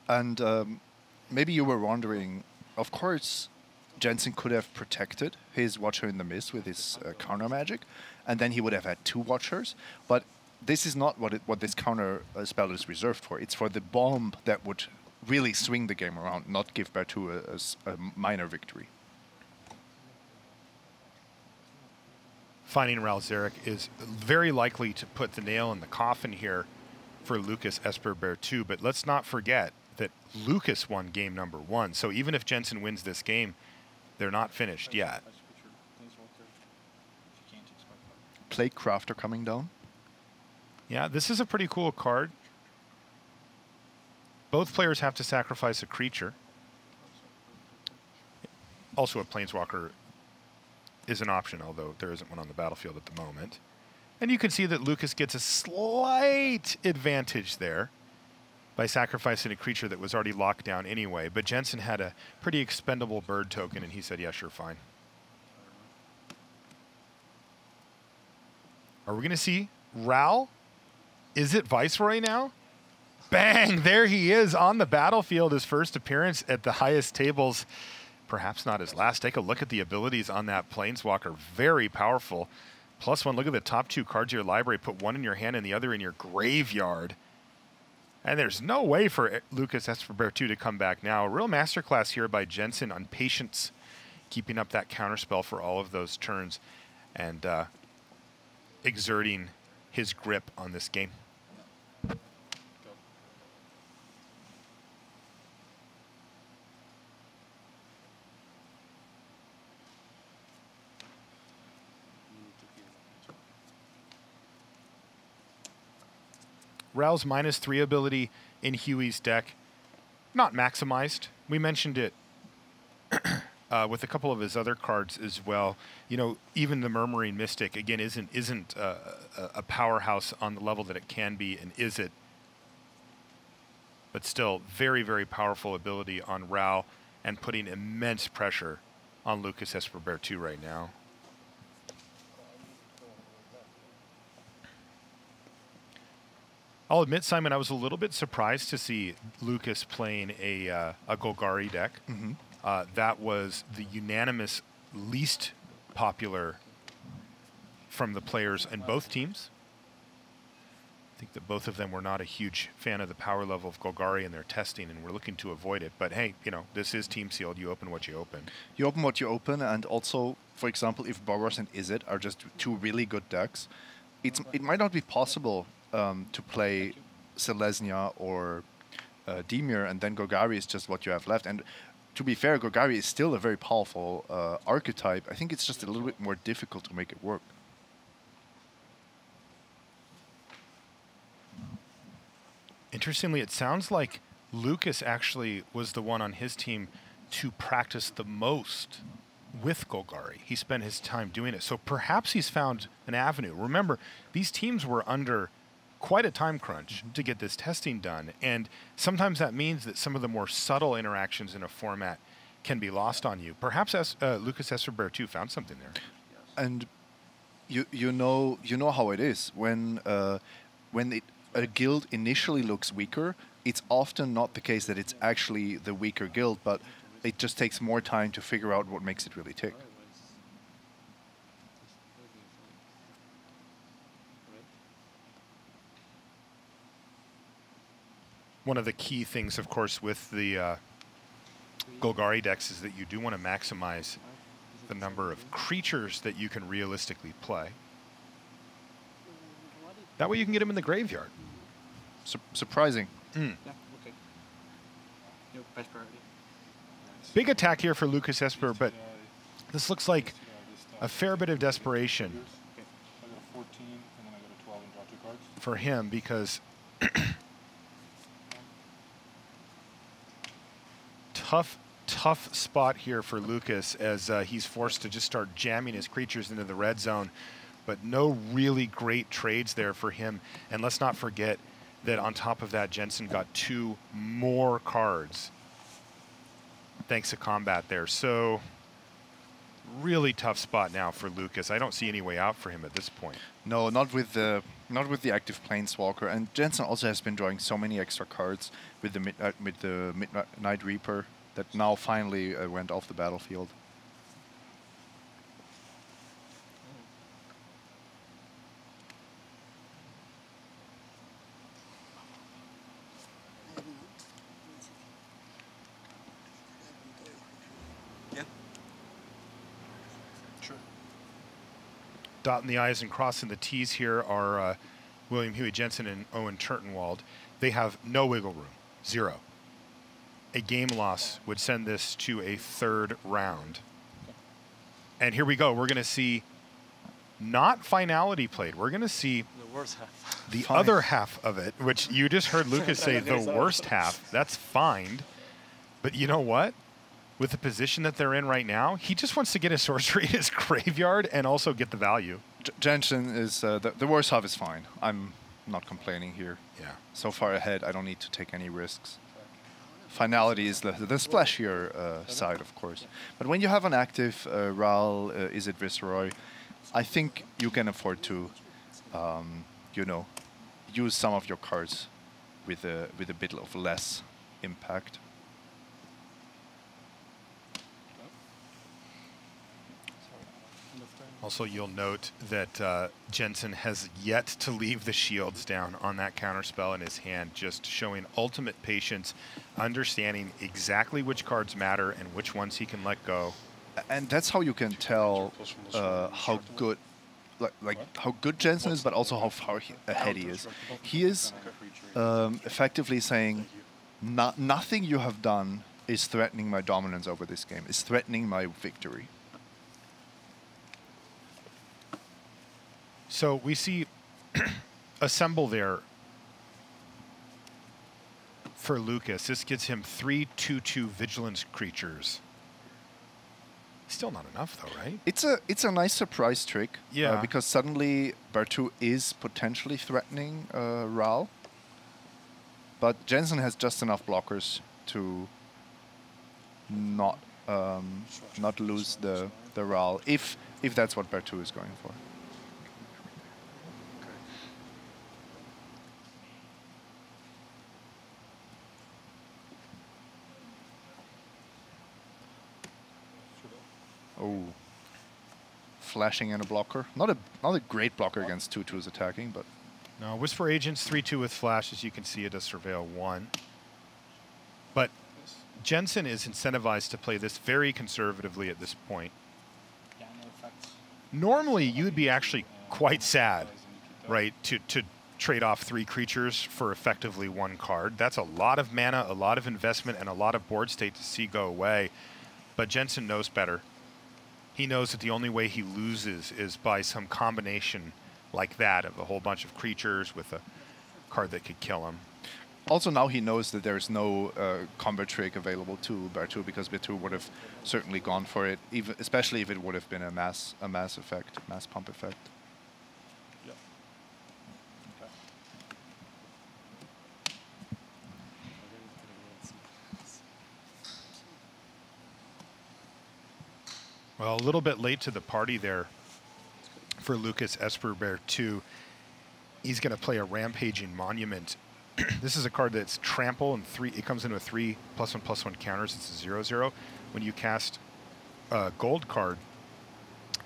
And maybe you were wondering, of course, Jensen could have protected his Watcher in the Mist with his counter magic, and then he would have had 2 Watchers. But this is not what this counter spell is reserved for. It's for the bomb that would really swing the game around, not give Berthoud a minor victory. Finding Raoul Zarek is very likely to put the nail in the coffin here for Lucas Esper Berthoud. But let's not forget that Lucas won game number 1. So even if Jensen wins this game, they're not finished yet. Plague Crafter coming down. Yeah, this is a pretty cool card. Both players have to sacrifice a creature. Also, a planeswalker is an option, although there isn't one on the battlefield at the moment. And you can see that Lucas gets a slight advantage there by sacrificing a creature that was already locked down anyway. But Jensen had a pretty expendable bird token, and he said, yeah, sure, fine. Are we going to see Ral? Is it Viceroy now? Bang! There he is on the battlefield. His first appearance at the highest tables. Perhaps not his last. Take a look at the abilities on that Planeswalker. Very powerful. +1, look at the top 2 cards of your library. Put one in your hand and the other in your graveyard. And there's no way for Lucas Esper Berthoud to come back now. A real masterclass here by Jensen on patience, keeping up that counterspell for all of those turns and exerting his grip on this game. Ral's -3 ability in Huey's deck, not maximized. We mentioned it with a couple of his other cards as well. You know, even the Murmuring Mystic, again, isn't a powerhouse on the level that it can be, and is it? But still, very, very powerful ability on Ral and putting immense pressure on Lucas Esper Berthoud right now. I'll admit, Simon, I was a little bit surprised to see Lucas playing a Golgari deck. Mm-hmm. That was the unanimous least popular from the players in both teams. I think that both of them were not a huge fan of the power level of Golgari in their testing, and we're looking to avoid it. But hey, you know, this is team sealed. You open what you open. You open what you open, and also, for example, if Boros and Izzet are just 2 really good decks, it might not be possible to play Selesnya or Dimir, and then Golgari is just what you have left. And to be fair, Golgari is still a very powerful archetype. I think it's just a little bit more difficult to make it work. Interestingly, it sounds like Lucas actually was the one on his team to practice the most with Golgari. He spent his time doing it. So perhaps he's found an avenue. Remember, these teams were under quite a time crunch to get this testing done, and sometimes that means that some of the more subtle interactions in a format can be lost on you. Perhaps Lucas Esper Berthoud found something there. And you know how it is when a guild initially looks weaker. It's often not the case that it's actually the weaker guild, but it just takes more time to figure out what makes it really tick. One of the key things, of course, with the Golgari decks is that you do want to maximize the number of creatures that you can realistically play. That way you can get them in the graveyard. Surprising. Mm. Yeah, okay. No, best priority. Big attack here for Lucas Esper, but this looks like a fair bit of desperation I got a 14, and then I got a 12 and draw 2 cards. for him, because tough spot here for Lucas as he's forced to just start jamming his creatures into the red zone, but no really great trades there for him. And let's not forget that on top of that, Jensen got 2 more cards thanks to combat there. So really tough spot now for Lucas. I don't see any way out for him at this point. No, not with the active Planeswalker. And Jensen also has been drawing so many extra cards with the Midnight Reaper that now finally went off the battlefield. Dotting the I's and crossing the T's here are William Huey Jensen and Owen Turtenwald. They have no wiggle room, 0. A game loss would send this to a 3rd round. And here we go. We're going to see not finality played. We're going to see The worst half. the other half of it, which you just heard Lucas say the worst half. That's fine. But you know what? With the position that they're in right now, he just wants to get his sorcery in his graveyard and also get the value. Jensen is the worst half is fine. I'm not complaining here. Yeah. So far ahead, I don't need to take any risks. Finality is the splashier side, of course. But when you have an active Ral, is it Viceroy? I think you can afford to, you know, use some of your cards with a bit of less impact. Also, you'll note that Jensen has yet to leave the shields down on that counterspell in his hand, just showing ultimate patience, understanding exactly which cards matter and which ones he can let go. And that's how you can tell how good, like how good Jensen is, but also how far ahead he is. He is effectively saying, nothing you have done is threatening my dominance over this game. Is threatening my victory. So we see assemble there for Lucas. This gets him 3/2/2 vigilance creatures. Still not enough though, right? It's a nice surprise trick. Yeah. Because suddenly Berthoud is potentially threatening Ral. But Jensen has just enough blockers to not lose the Ral if that's what Berthoud is going for. Oh, flashing in a blocker. Not a great blocker against 2/2s attacking, but No, Whisper Agents 3/2 with flash. As you can see, it does surveil 1. But Jensen is incentivized to play this very conservatively at this point. Yeah, no effects. Normally, you would be actually quite sad, right, to trade off 3 creatures for effectively 1 card. That's a lot of mana, a lot of investment, and a lot of board state to see go away. But Jensen knows better. He knows that the only way he loses is by some combination like that of a whole bunch of creatures with a card that could kill him. also now he knows that there's no combat trick available to Berthoud, because Berthoud would have certainly gone for it, even especially if it would have been a mass effect, mass pump effect. Yep. Okay. Well, a little bit late to the party there for Lucas Esper Berthoud. He's going to play a Rampaging Monument. This is a card that's trample and 3. It comes in with 3/1/1 counters. It's a 0/0. When you cast a gold card,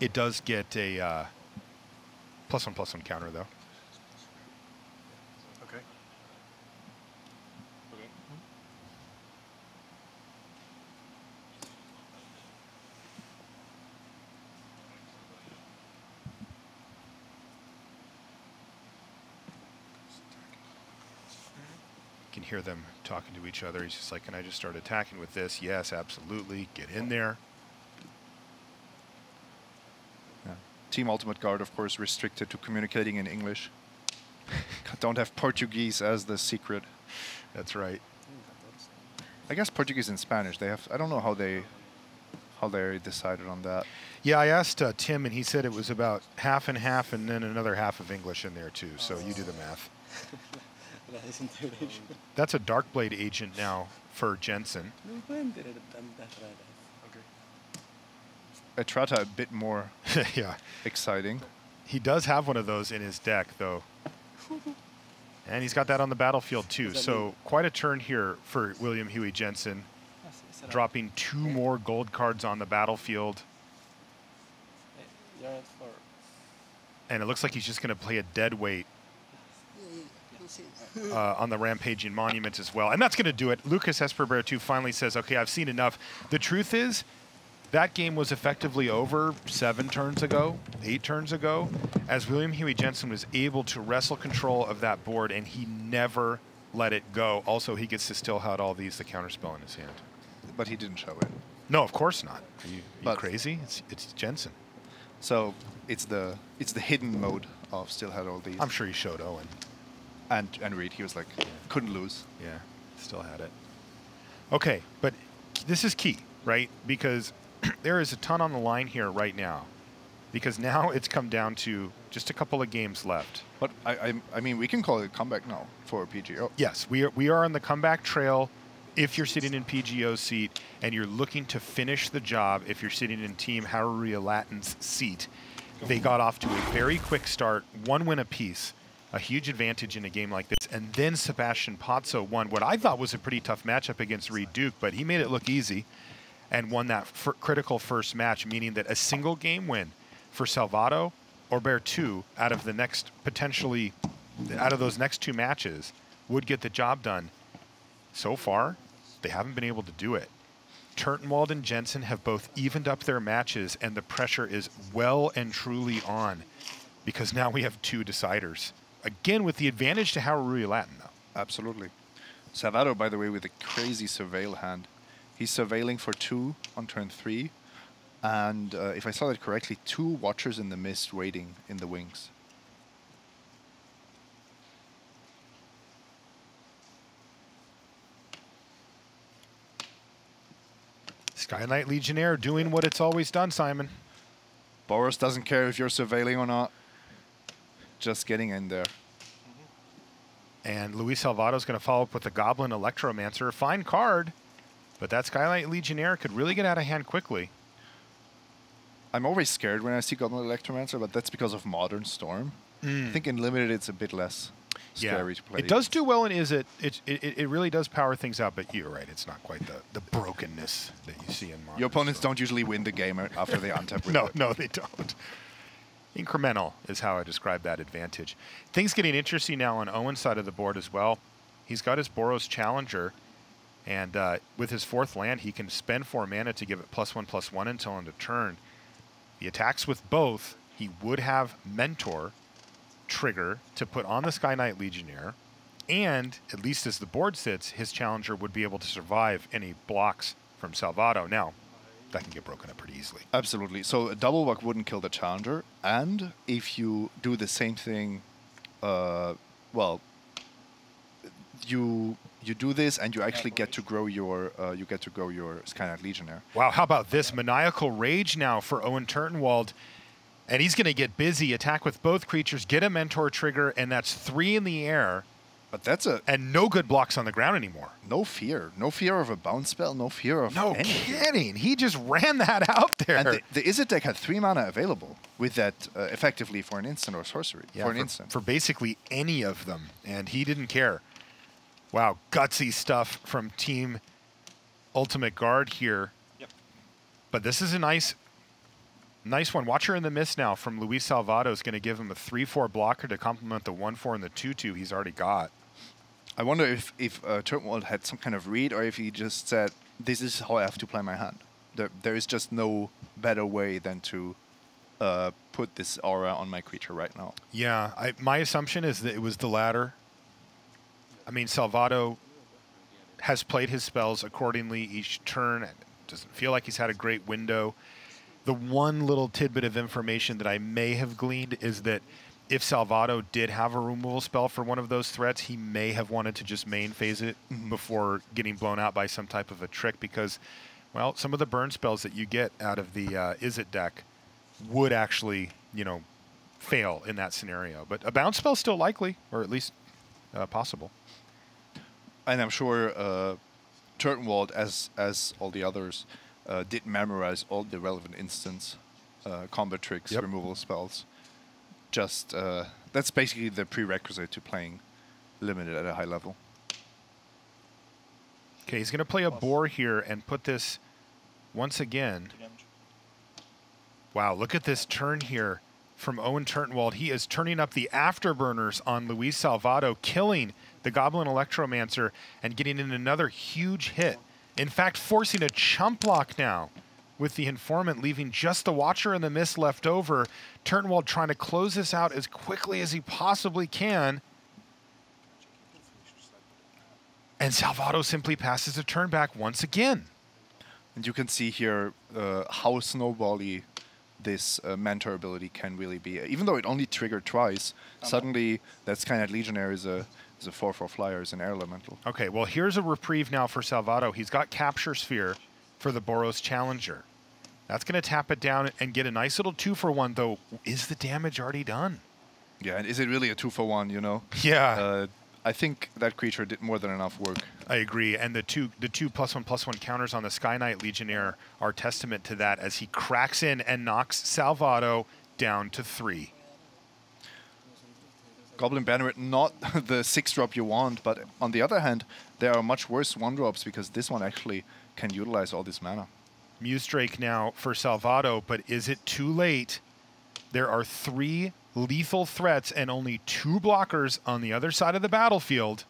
it does get a +1/+1 counter though. Okay. Okay. You can hear them talking to each other. He's just like, can I just start attacking with this? Yes, absolutely. Get in there. Yeah. Team Ultimate Guard, of course, restricted to communicating in English. Don't have Portuguese as the secret. That's right. I guess Portuguese and Spanish. They have. I don't know how they decided on that. Yeah, I asked Tim, and he said it was about half and half, and then another half of English in there too. So you do the math. That is intimidation. That's a Darkblade agent now for Jensen. Etrata a bit more Yeah. exciting. He does have one of those in his deck, though. And he's got that on the battlefield, too. So quite a turn here for William Huey Jensen, dropping 2 more gold cards on the battlefield. And it looks like he's just going to play a dead weight on the Rampaging Monument as well. And that's going to do it. Lucas Esper Berthoud finally says, okay, I've seen enough. The truth is, that game was effectively over 7 turns ago, 8 turns ago, as William Huey Jensen was able to wrestle control of that board, and he never let it go. Also, he gets to still have all these, the counterspell in his hand. But he didn't show it. No, of course not. Are you crazy? It's Jensen. So it's the hidden mode of still had all these. I'm sure he showed Owen. And Reid, he was like, couldn't lose. Yeah, still had it. Okay, but this is key, right? Because there is a ton on the line here right now. Because now it's come down to just a couple of games left. But I mean, we can call it a comeback now for PGO. Yes, we are on the comeback trail. If you're sitting in PGO's seat and you're looking to finish the job, if you're sitting in Team Hareruya Latin's seat, they got off to a very quick start, 1 win apiece, a huge advantage in a game like this. And then Sebastian Pozzo won what I thought was a pretty tough matchup against Reid Duke, but he made it look easy and won that critical first match, meaning that a single game win for Salvatto or Berthoud out of the next, potentially, out of those next 2 matches would get the job done. So far, they haven't been able to do it. Turtenwald and Jensen have both evened up their matches, and the pressure is well and truly on because now we have 2 deciders. Again, with the advantage to Hareruya Latin, though. Absolutely. Salvatto, by the way, with a crazy surveil hand. He's surveilling for 2 on turn 3. And if I saw that correctly, 2 Watchers in the Mist waiting in the wings. Sky Knight Legionnaire doing what it's always done, Simon. Boris doesn't care if you're surveilling or not. Just getting in there. And Luis Salvatto's going to follow up with the Goblin Electromancer. Fine card, but that Sky Knight Legionnaire could really get out of hand quickly. I'm always scared when I see Goblin Electromancer, but that's because of Modern Storm. I think in Limited it's a bit less scary to play. It does do well in Izzet. It really does power things out, but you're right, it's not quite the brokenness that you see in Modern Your opponents Storm. don't usually win the game after they untap with No, it. no, they don't. Incremental is how I describe that advantage. Things getting interesting now on Owen's side of the board as well. He's got his Boros Challenger, and with his 4th land, he can spend 4 mana to give it +1/+1 until end of turn. He attacks with both. He would have Mentor trigger to put on the Sky Knight Legionnaire, and at least as the board sits, his Challenger would be able to survive any blocks from Salvatto. Now, that can get broken up pretty easily. Absolutely. So a double buck wouldn't kill the Challenger, and if you do the same thing, well, you do this and you actually get to grow your Sky Knight Legionnaire. Wow, how about this Maniacal Rage now for Owen Turtenwald? And he's going to get busy, attack with both creatures, get a Mentor trigger, and that's 3 in the air. But that's and no good blocks on the ground anymore. No fear of a bounce spell, no fear of no anything. Kidding. He just ran that out there. And the Izzet deck had 3 mana available with that effectively for an instant or sorcery. Yeah, for an instant. For basically any of them, and he didn't care. Wow, gutsy stuff from Team Ultimate Guard here. Yep. But this is a nice one. Watcher in the Mist now from Luis Salvatto is going to give him a 3/4 blocker to complement the 1/4 and the 2/2 he's already got. I wonder if Turtenwald had some kind of read, or if he just said, this is how I have to play my hand. There is just no better way than to put this aura on my creature right now. Yeah, my assumption is that it was the latter. I mean, Salvatto has played his spells accordingly each turn. It doesn't feel like he's had a great window. The one little tidbit of information that I may have gleaned is that if Salvatto did have a removal spell for one of those threats, he may have wanted to just main phase it before getting blown out by some type of a trick because, well, some of the burn spells that you get out of the Izzet deck would actually, fail in that scenario. But a bounce spell is still likely, or at least possible. And I'm sure Turtenwald, as all the others, did memorize all the relevant instants, combat tricks, removal spells. Just that's basically the prerequisite to playing Limited at a high level. Okay, he's going to play a boar here and put this once again. Wow, look at this turn here from Owen Turtenwald. He is turning up the afterburners on Luis Salvatto, killing the Goblin Electromancer and getting in another huge hit. In fact, forcing a chump block now with the Informant, leaving just the Watcher in the Mist left over. Turtenwald trying to close this out as quickly as he possibly can. And Salvatto simply passes a turn back once again. And you can see here how snowbally this mentor ability can really be. Even though it only triggered twice, suddenly that Skynet Legionnaire is a 4/4 flyer, is an air elemental. Okay, well, here's a reprieve now for Salvatto. He's got Capture Sphere for the Boros Challenger. That's going to tap it down and get a nice little 2-for-1, though. Is the damage already done? Yeah, and is it really a 2-for-1, you know? Yeah. I think that creature did more than enough work. I agree, and the two +1/+1 counters on the Sky Knight Legionnaire are testament to that as he cracks in and knocks Salvatto down to 3. Goblin Banneret, not the 6-drop you want, but on the other hand, there are much worse 1-drops because this one actually can utilize all this mana. Muse Drake now for Salvatto, but is it too late? There are 3 lethal threats and only 2 blockers on the other side of the battlefield.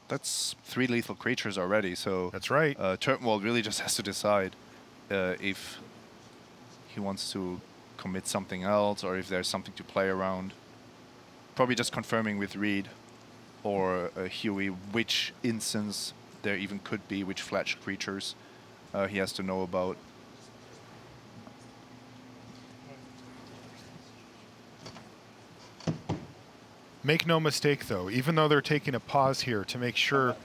That's 3 lethal creatures already, so... That's right. Turtenwald really just has to decide if he wants to commit something else or if there's something to play around. Probably just confirming with Reid or Huey which instance there even could be, which fletched creatures he has to know about. Make no mistake, though, even though they're taking a pause here to make sure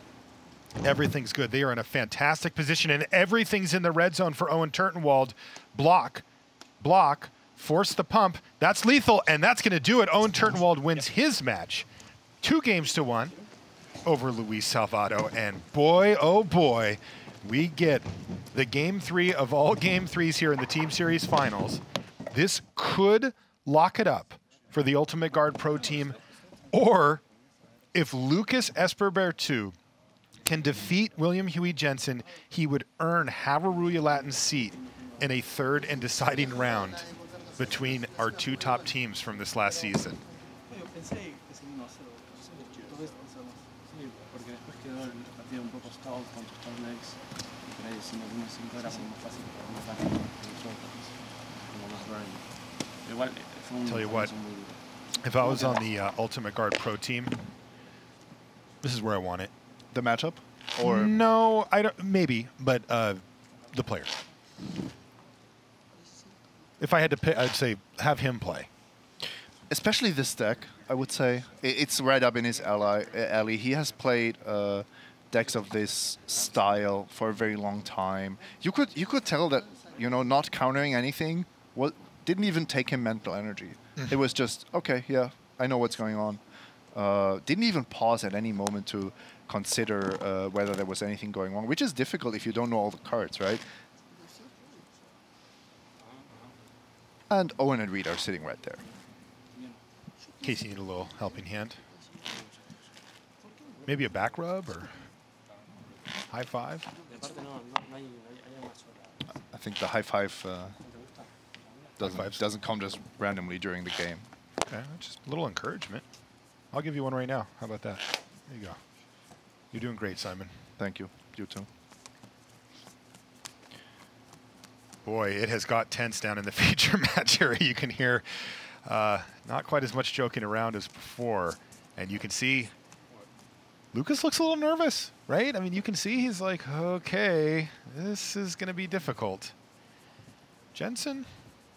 everything's good, they are in a fantastic position, and everything's in the red zone for Owen Turtenwald. Block, block, force the pump. That's lethal, and that's going to do it. Owen Turtenwald wins his match 2-1 over Luis Salvatto, and boy, oh boy, we get the Game 3 of all Game 3s here in the Team Series Finals. This could lock it up for the Ultimate Guard Pro Team. Or if Lucas Esper Berthoud can defeat William Huey Jensen, he would earn Hareruya Latin's seat in a 3rd and deciding round between our 2 top teams from this last season. Tell you what, if I was on the Ultimate Guard Pro Team, this is where I want it. The matchup? Or no, I don't. Maybe, but the player. If I had to pick, I'd say have him play. especially this deck, I would say. It's right up in his alley. He has played decks of this style for a very long time. You could tell that, you know, not countering anything didn't even take him mental energy. It was just, okay, yeah, I know what's going on. Didn't even pause at any moment to consider whether there was anything going on, which is difficult if you don't know all the cards, right? And Owen and Reid are sitting right there. In case you need a little helping hand. Maybe a back rub or high five? I think the high five doesn't come just randomly during the game. Okay, just a little encouragement. I'll give you one right now. How about that? There you go. You're doing great, Simon. Thank you. You too. Boy, it has got tense down in the feature match area. You can hear not quite as much joking around as before. And you can see Lucas looks a little nervous, right? I mean, you can see he's like, okay, this is going to be difficult. Jensen,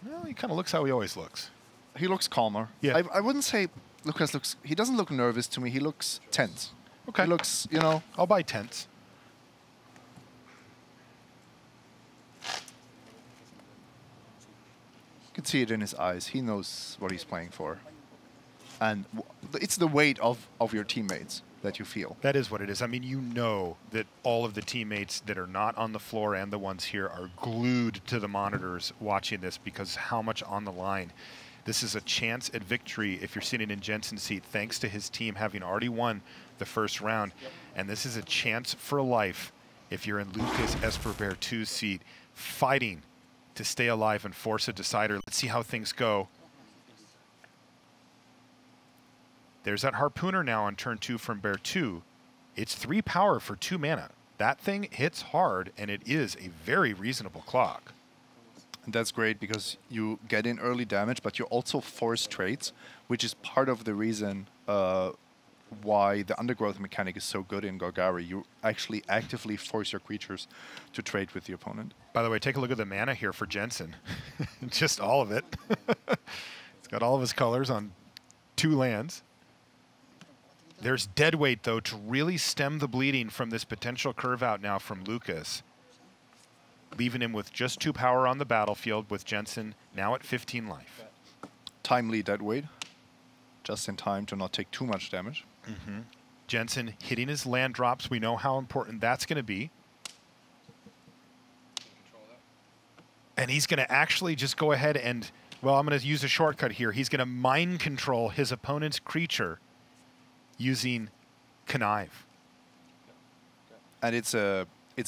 well, he kind of looks how he always looks. He looks calmer. Yeah. I wouldn't say Lucas looks... He doesn't look nervous to me. He looks tense. Okay. He looks, you know... I'll buy tense. You can see it in his eyes. He knows what he's playing for. And it's the weight of your teammates that you feel. That is what it is. I mean, you know that all of the teammates that are not on the floor and the ones here are glued to the monitors watching this because how much on the line. This is a chance at victory if you're sitting in Jensen's seat, thanks to his team having already won the first round. And this is a chance for life if you're in Lucas Esper Berthoud's seat, fighting to stay alive and force a decider. Let's see how things go. There's that Harpooner now on turn 2 from Berthoud. It's 3 power for 2 mana. That thing hits hard, and it is a very reasonable clock. And that's great because you get in early damage, but you also force trades, which is part of the reason why the undergrowth mechanic is so good in Golgari. You actually actively force your creatures to trade with the opponent. By the way, take a look at the mana here for Jensen. Just all of it. It's got all of his colors on 2 lands. There's deadweight, though, to really stem the bleeding from this potential curve out now from Lucas, leaving him with just 2 power on the battlefield with Jensen now at 15 life. Timely deadweight, just in time to not take too much damage. Jensen hitting his land drops. We know how important that's going to be. And he's going to actually just go ahead and, well, I'm going to use a shortcut here. He's going to mind control his opponent's creature using Connive. And it's a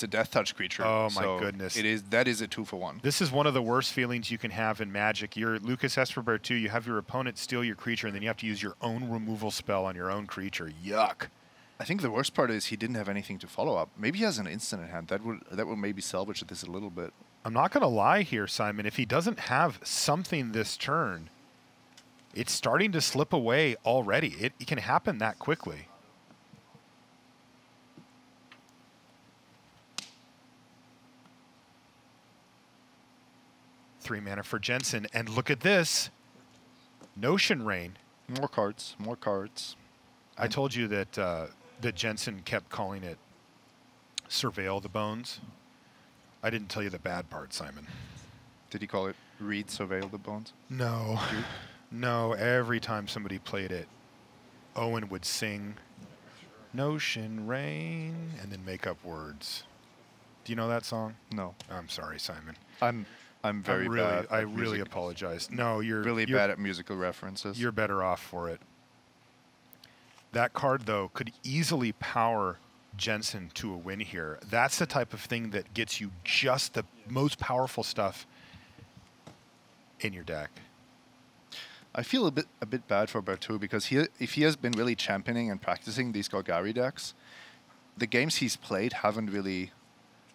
death touch creature. Oh my so goodness. That is a 2-for-1. This is one of the worst feelings you can have in Magic. You're Lucas Esper Berthoud, you have your opponent steal your creature, and then you have to use your own removal spell on your own creature. Yuck. I think the worst part is he didn't have anything to follow up. Maybe he has an instant in hand. That would maybe salvage this a little bit. I'm not going to lie here, Simon. If he doesn't have something this turn, it's starting to slip away already. It can happen that quickly. Three mana for Jensen. And look at this. Notion Rain. More cards. More cards. I told you that that Jensen kept calling it Surveil the Bones. I didn't tell you the bad part, Simon. Did he call it Reid Surveil the Bones? No. No, every time somebody played it, Owen would sing Notion Rain and then make up words. Do you know that song? No. I'm sorry, Simon. I'm very bad. I really apologize. No, you're really bad at musical references. You're better off for it. That card, though, could easily power Jensen to a win here. That's the type of thing that gets you just the most powerful stuff in your deck. I feel a bit bad for Berthoud because if he has been really championing and practicing these Golgari decks, the games he's played haven't really,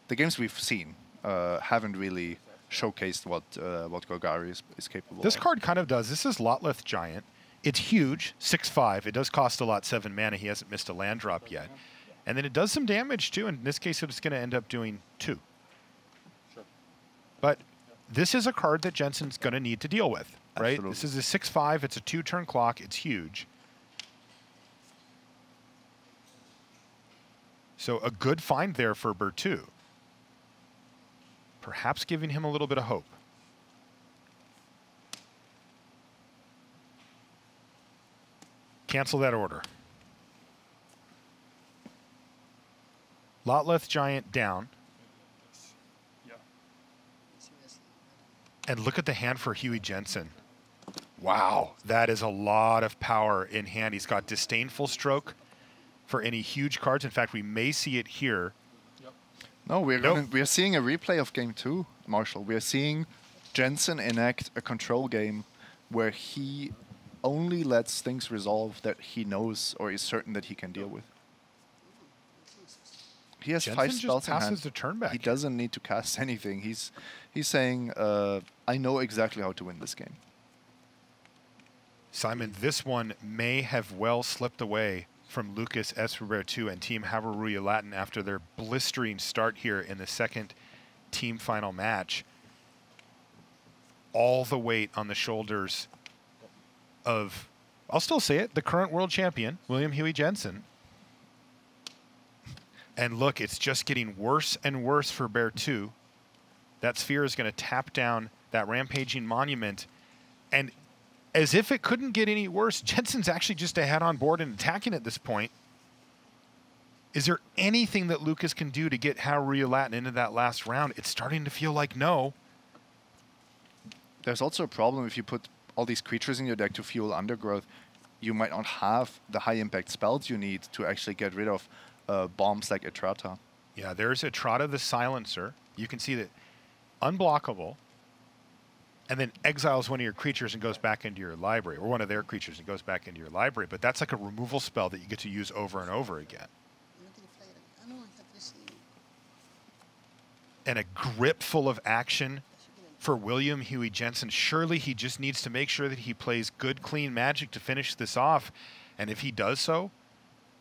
the games we've seen haven't really showcased what Golgari is capable This of. card kind of does. This is Lotleth Giant. It's huge, 6/5. It does cost a lot, 7 mana. He hasn't missed a land drop yet. And then it does some damage, too. In this case, it's going to end up doing 2. Sure. But this is a card that Jensen's going to need to deal with, right? Absolutely. This is a 6/5. It's a 2-turn clock. It's huge. So a good find there for Berthoud. Perhaps giving him a little bit of hope. Cancel that order. Lotleth Giant down. Yeah. And look at the hand for Huey Jensen. Wow, that is a lot of power in hand. He's got Disdainful Stroke for any huge cards. In fact, we may see it here. Yep. No, we are seeing a replay of game 2, Marshall. We are seeing Jensen enact a control game where he only lets things resolve that he knows or is certain that he can deal with. He has Jensen 5 just spells in passes hand. the turn back. He doesn't need to cast anything. He's saying, I know exactly how to win this game. Simon, this one may have well slipped away from Lucas Esper Berthoud and Team Hareruya Latin after their blistering start here in the second team final match. All the weight on the shoulders of, I'll still say it, the current world champion, William Huey Jensen. And look, it's just getting worse and worse for Berthoud. That sphere is going to tap down that rampaging monument. And as if it couldn't get any worse, Jensen's actually just ahead on board and attacking at this point. Is there anything that Lucas can do to get Hareruya Latin into that last round? It's starting to feel like no. There's also a problem if you put all these creatures in your deck to fuel undergrowth. You might not have the high impact spells you need to actually get rid of bombs like Etrata. Yeah, there's Etrata the Silencer. You can see that unblockable, and then exiles one of your creatures and goes back into your library, or one of their creatures and goes back into your library. But that's like a removal spell that you get to use over and over again. And a grip full of action for William Huey Jensen. Surely he just needs to make sure that he plays good, clean Magic to finish this off. And if he does so,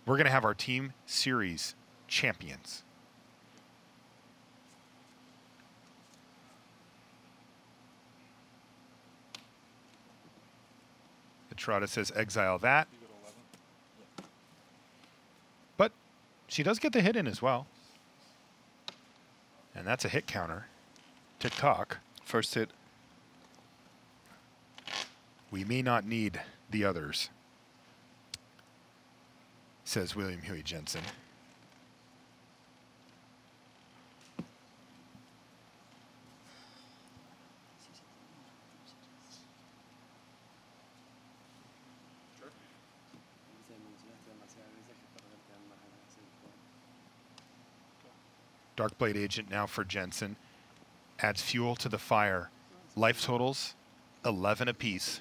we're going to have our Team Series champions. Etrada says exile that. But she does get the hit in as well. And that's a hit counter. Tick-tock. First hit. We may not need the others, says William Jensen. Darkblade Agent now for Jensen. Adds fuel to the fire. Life totals, 11 apiece.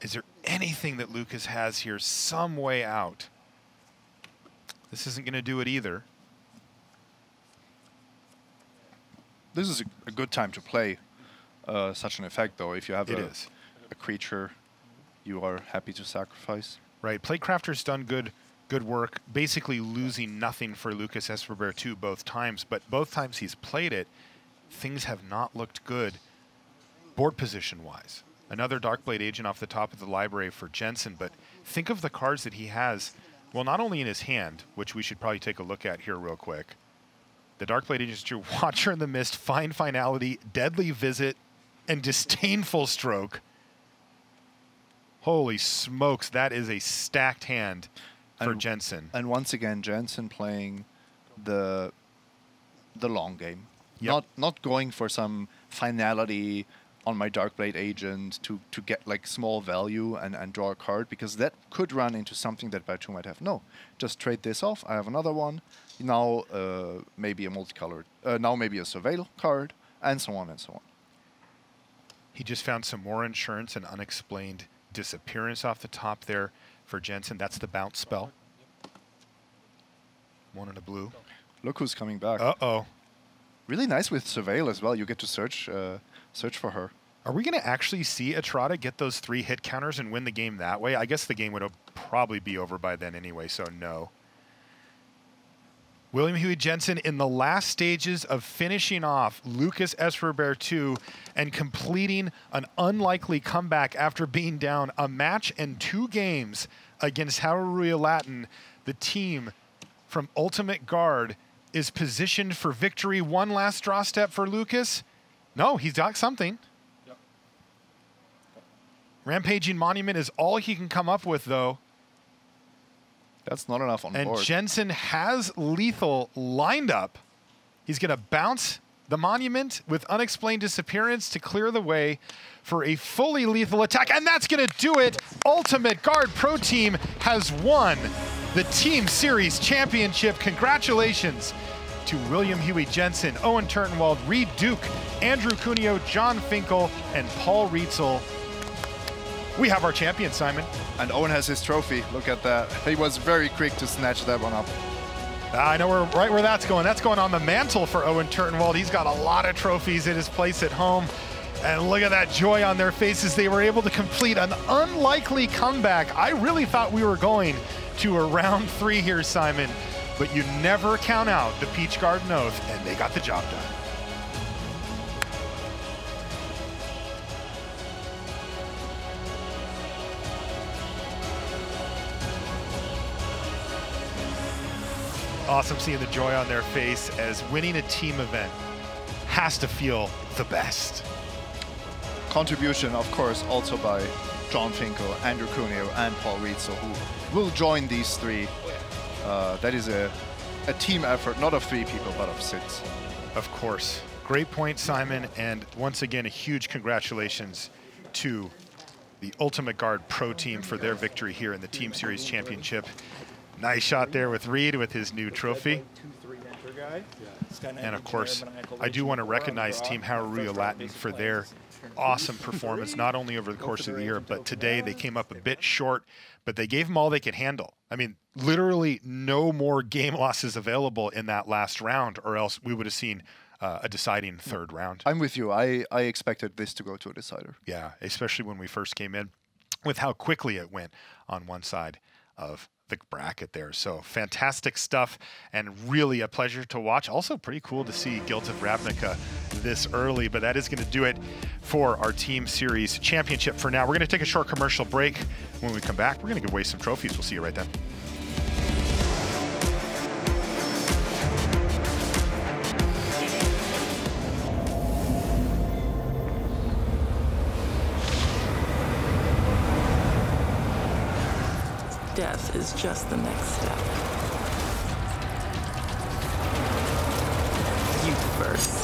Is there anything that Lucas has here some way out? This isn't going to do it either. This is a good time to play such an effect, though. If you have a creature you are happy to sacrifice. Right. Playcrafter's done good work, basically losing nothing for Lucas Esper 2 both times, but both times he's played it, things have not looked good board position-wise. Another Darkblade Agent off the top of the library for Jensen, but think of the cards that he has, well, not only in his hand, which we should probably take a look at here real quick. The Darkblade Agents to Watcher in the Mist, Fine Finality, Deadly Visit, and Disdainful Stroke. Holy smokes, that is a stacked hand for Jensen. And once again, Jensen playing the long game. Yep. Not going for some finality on my Darkblade Agent to get like small value and draw a card, because that could run into something that Berthoud might have. No, just trade this off. I have another one. Now maybe a multicolored, now maybe a Surveil card, and so on and so on. He just found some more insurance and unexplained disappearance off the top there for Jensen. That's the bounce spell. One in a blue. Look who's coming back. Uh-oh. Really nice with Surveil as well. You get to search for her. Are we going to actually see Etrada get those 3 hit counters and win the game that way? I guess the game would probably be over by then anyway, so no. William Jensen in the last stages of finishing off Lucas Esper 2 and completing an unlikely comeback after being down a match and 2 games against Hareruya Latin. The team from Ultimate Guard is positioned for victory. One last draw step for Lucas. No, he's got something. Yep. Rampaging Monument is all he can come up with, though. That's not enough on and board. Jensen has lethal lined up. He's going to bounce the Monument with Unexplained Disappearance to clear the way for a fully lethal attack, and that's going to do it. Ultimate Guard Pro Team has won the Team Series Championship. Congratulations to William Jensen, Owen Turtenwald, Reid Duke, Andrew Cuneo, John Finkel, and Paul Rietzel. We have our champion, Simon. And Owen has his trophy. Look at that. He was very quick to snatch that one up. I know right where that's going. That's going on the mantle for Owen Turtenwald. He's got a lot of trophies at his place at home. And look at that joy on their faces. They were able to complete an unlikely comeback. I really thought we were going to a round 3 here, Simon. But you never count out the Peach Garden Oath, and they got the job done. Awesome seeing the joy on their face, as winning a team event has to feel the best. Contribution, of course, also by John Finkel, Andrew Cuneo, and Paul Rietzel, who will join these 3. That is a team effort, not of 3 people, but of 6. Of course. Great point, Simon. And once again, a huge congratulations to the Ultimate Guard Pro Team for their victory here in the Team Series Championship. Nice shot there with Reid with his new trophy. And of course, I do want to recognize Team Hareruya Latin for their awesome performance, not only over the course of the year, but today they came up a bit short, but they gave them all they could handle. I mean, literally no more game losses available in that last round, or else we would have seen a deciding 3rd round. I'm with you. I expected this to go to a decider. Yeah, especially when we first came in with how quickly it went on one side of the bracket there. So fantastic stuff and really a pleasure to watch. Also pretty cool to see Guilds of Ravnica this early, but that is going to do it for our Team Series Championship for now. We're going to take a short commercial break. When we come back, we're going to give away some trophies. We'll see you right then. Death is just the next step. You first.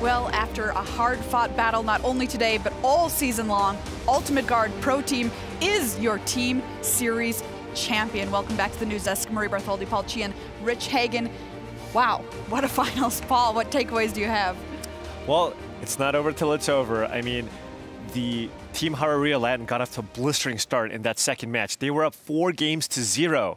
Well, after a hard-fought battle not only today but all season long, Ultimate Guard Pro Team is your Team Series champion. Welcome back to the news desk. Marie Berthoud, Paul Sheehan, Rich Hagan. Wow, what a finals. Paul, what takeaways do you have? Well, it's not over till it's over. I mean, the Team Hareruya Latin got off to a blistering start in that second match. They were up 4-0,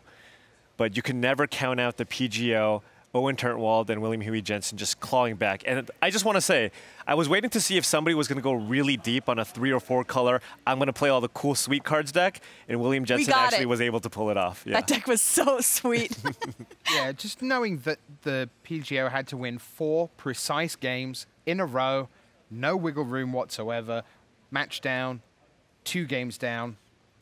but you can never count out the PGO. Owen Turtenwald and William Jensen just clawing back. And I just want to say, I was waiting to see if somebody was going to go really deep on a 3 or 4 color. I'm going to play all the cool sweet cards deck, and William Jensen actually was able to pull it off. Yeah. That deck was so sweet. Yeah, just knowing that the PGO had to win 4 precise games in a row, no wiggle room whatsoever, match down, 2 games down,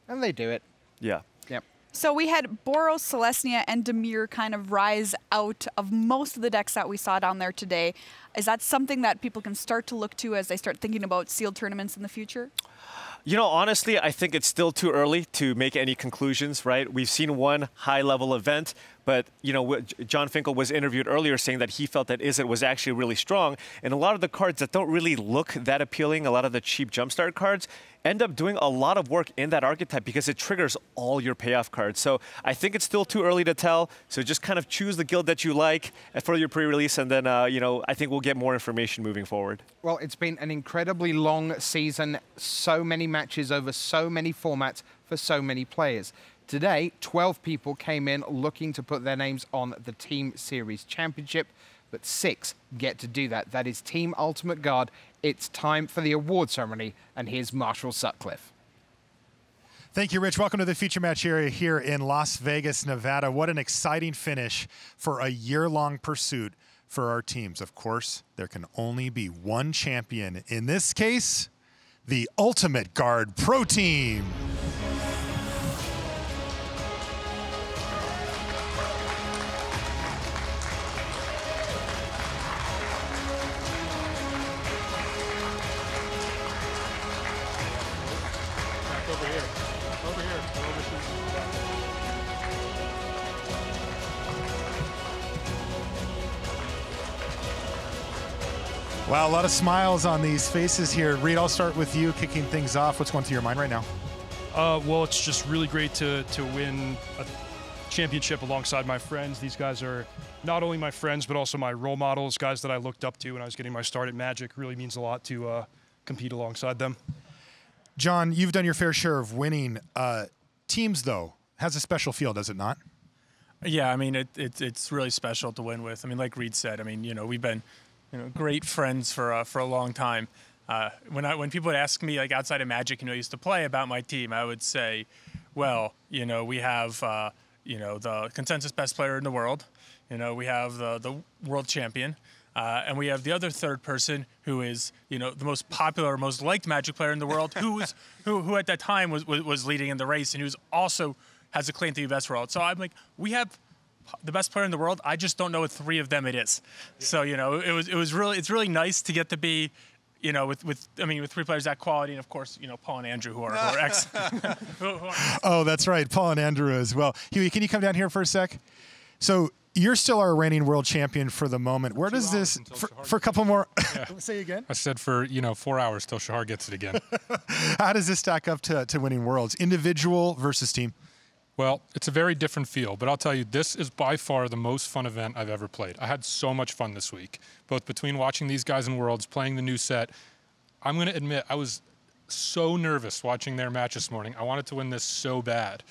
and they do it. Yeah. Yep. So we had Boros, Celestia, and Demir kind of rise out of most of the decks that we saw down there today. Is that something that people can start to look to as they start thinking about sealed tournaments in the future? You know, honestly, I think it's still too early to make any conclusions, right? We've seen one high-level event, but, you know, John Finkel was interviewed earlier saying that he felt that Izzet was actually really strong, and a lot of the cards that don't really look that appealing, a lot of the cheap jumpstart cards, end up doing a lot of work in that archetype because it triggers all your payoff cards. So I think it's still too early to tell. So just kind of choose the guild that you like for your pre-release, and then, you know, I think we'll get more information moving forward. Well, it's been an incredibly long season, so many matches over so many formats for so many players. Today, 12 people came in looking to put their names on the Team Series Championship, but 6 get to do that. That is Team Ultimate Guard. It's time for the award ceremony, and here's Marshall Sutcliffe. Thank you, Rich. Welcome to the feature match area here in Las Vegas, Nevada. What an exciting finish for a year-long pursuit for our teams. Of course, there can only be one champion. In this case, the Ultimate Guard Pro Team. Over here. Over here. Wow, a lot of smiles on these faces here. Reid, I'll start with you kicking things off. What's going through your mind right now? Well, it's just really great to win a championship alongside my friends. These guys are not only my friends, but also my role models, guys that I looked up to when I was getting my start at Magic. Really means a lot to compete alongside them. John, you've done your fair share of winning. Teams, though, has a special feel, does it not? Yeah, I mean, it's really special to win with. I mean, like Reid said, I mean, you know, we've been, you know, great friends for a long time. When people would ask me, like, outside of Magic, you know, I used to play about my team, I would say, well, you know, we have, you know, the consensus best player in the world. You know, we have the world champion. And we have the other third person who is, you know, the most popular, most liked Magic player in the world, who at that time was leading in the race, and who's also has a claim to be best world. So I'm like, we have the best player in the world. I just don't know what 3 of them it is. Yeah. So, you know, it's really nice to get to be, you know, with 3 players that quality, and of course, you know, Paul and Andrew who are ex. Oh, that's right, Paul and Andrew as well. Huey, can you come down here for a sec? So you're still our reigning world champion for the moment. Where does this, for a couple more, yeah. Say again? I said for, you know, 4 hours till Shahar gets it again. How does this stack up to winning worlds? Individual versus team? Well, it's a very different feel, but I'll tell you, this is by far the most fun event I've ever played. I had so much fun this week, both between watching these guys in Worlds, playing the new set. I'm going to admit, I was so nervous watching their match this morning. I wanted to win this so bad.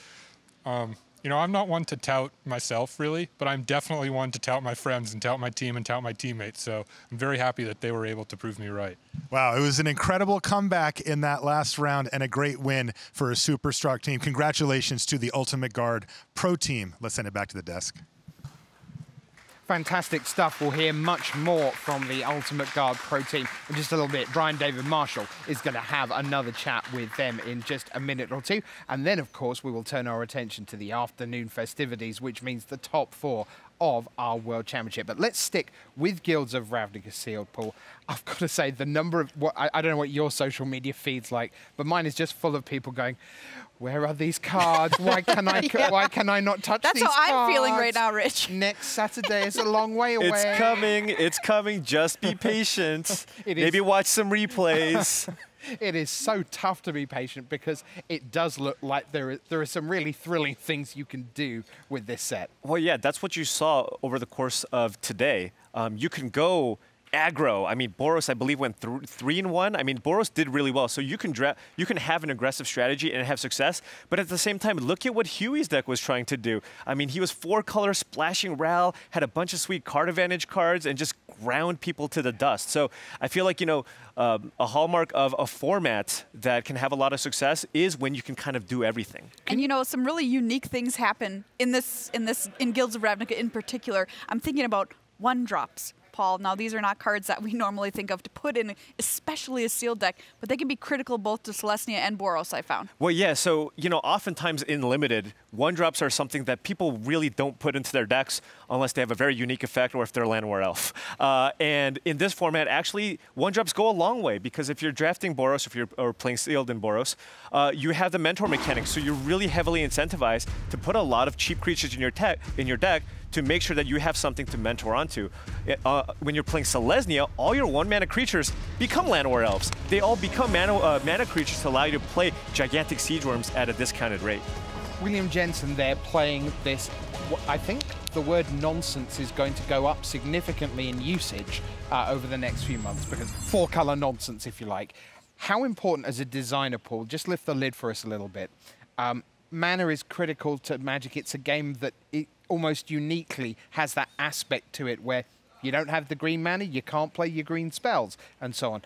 You know, I'm not one to tout myself, really, but I'm definitely one to tout my friends and tout my team and tout my teammates. So I'm very happy that they were able to prove me right. Wow, it was an incredible comeback in that last round and a great win for a super strong team. Congratulations to the Ultimate Guard Pro Team. Let's send it back to the desk. Fantastic stuff. We'll hear much more from the Ultimate Guard Pro Team in just a little bit. Brian David Marshall is going to have another chat with them in just a minute or two. And then, of course, we will turn our attention to the afternoon festivities, which means the top 4 of our World Championship. But let's stick with Guilds of Ravnica Sealed, Paul. I've got to say, the number of, I don't know what your social media feed's like, but mine is just full of people going, where are these cards? Why can I, why can I not touch these cards? That's how I'm feeling right now, Rich. Next Saturday is a long way away. It's coming. It's coming. Just be patient. Maybe watch some replays. It is so tough to be patient because it does look like there are some really thrilling things you can do with this set. Well, yeah, that's what you saw over the course of today. You can go aggro. I mean, Boros, I believe, went 3-1. I mean, Boros did really well. So you can have an aggressive strategy and have success. But at the same time, look at what Huey's deck was trying to do. I mean, he was 4-color splashing Ral, had a bunch of sweet card advantage cards, and just ground people to the dust. So I feel like, you know, a hallmark of a format that can have a lot of success is when you can kind of do everything. And you know, some really unique things happen in Guilds of Ravnica in particular. I'm thinking about 1-drops. Paul, now these are not cards that we normally think of to put in, especially a sealed deck, but they can be critical both to Selesnya and Boros, I found. Well, yeah, so, you know, oftentimes in Limited, 1-drops are something that people really don't put into their decks unless they have a very unique effect or if they're Landwar Elf. And in this format, actually, 1-drops go a long way because if you're drafting Boros, or playing sealed in Boros, you have the mentor mechanics, so you're really heavily incentivized to put a lot of cheap creatures in your deck to make sure that you have something to mentor onto. When you're playing Selesnya, all your 1-mana creatures become Landwar Elves. They all become mana creatures to allow you to play gigantic siege worms at a discounted rate. William Jensen there playing this. I think the word nonsense is going to go up significantly in usage over the next few months because 4-color nonsense, if you like. How important as a designer, Paul, just lift the lid for us a little bit. Mana is critical to Magic. It's a game that almost uniquely has that aspect to it where you don't have the green mana, you can't play your green spells, and so on.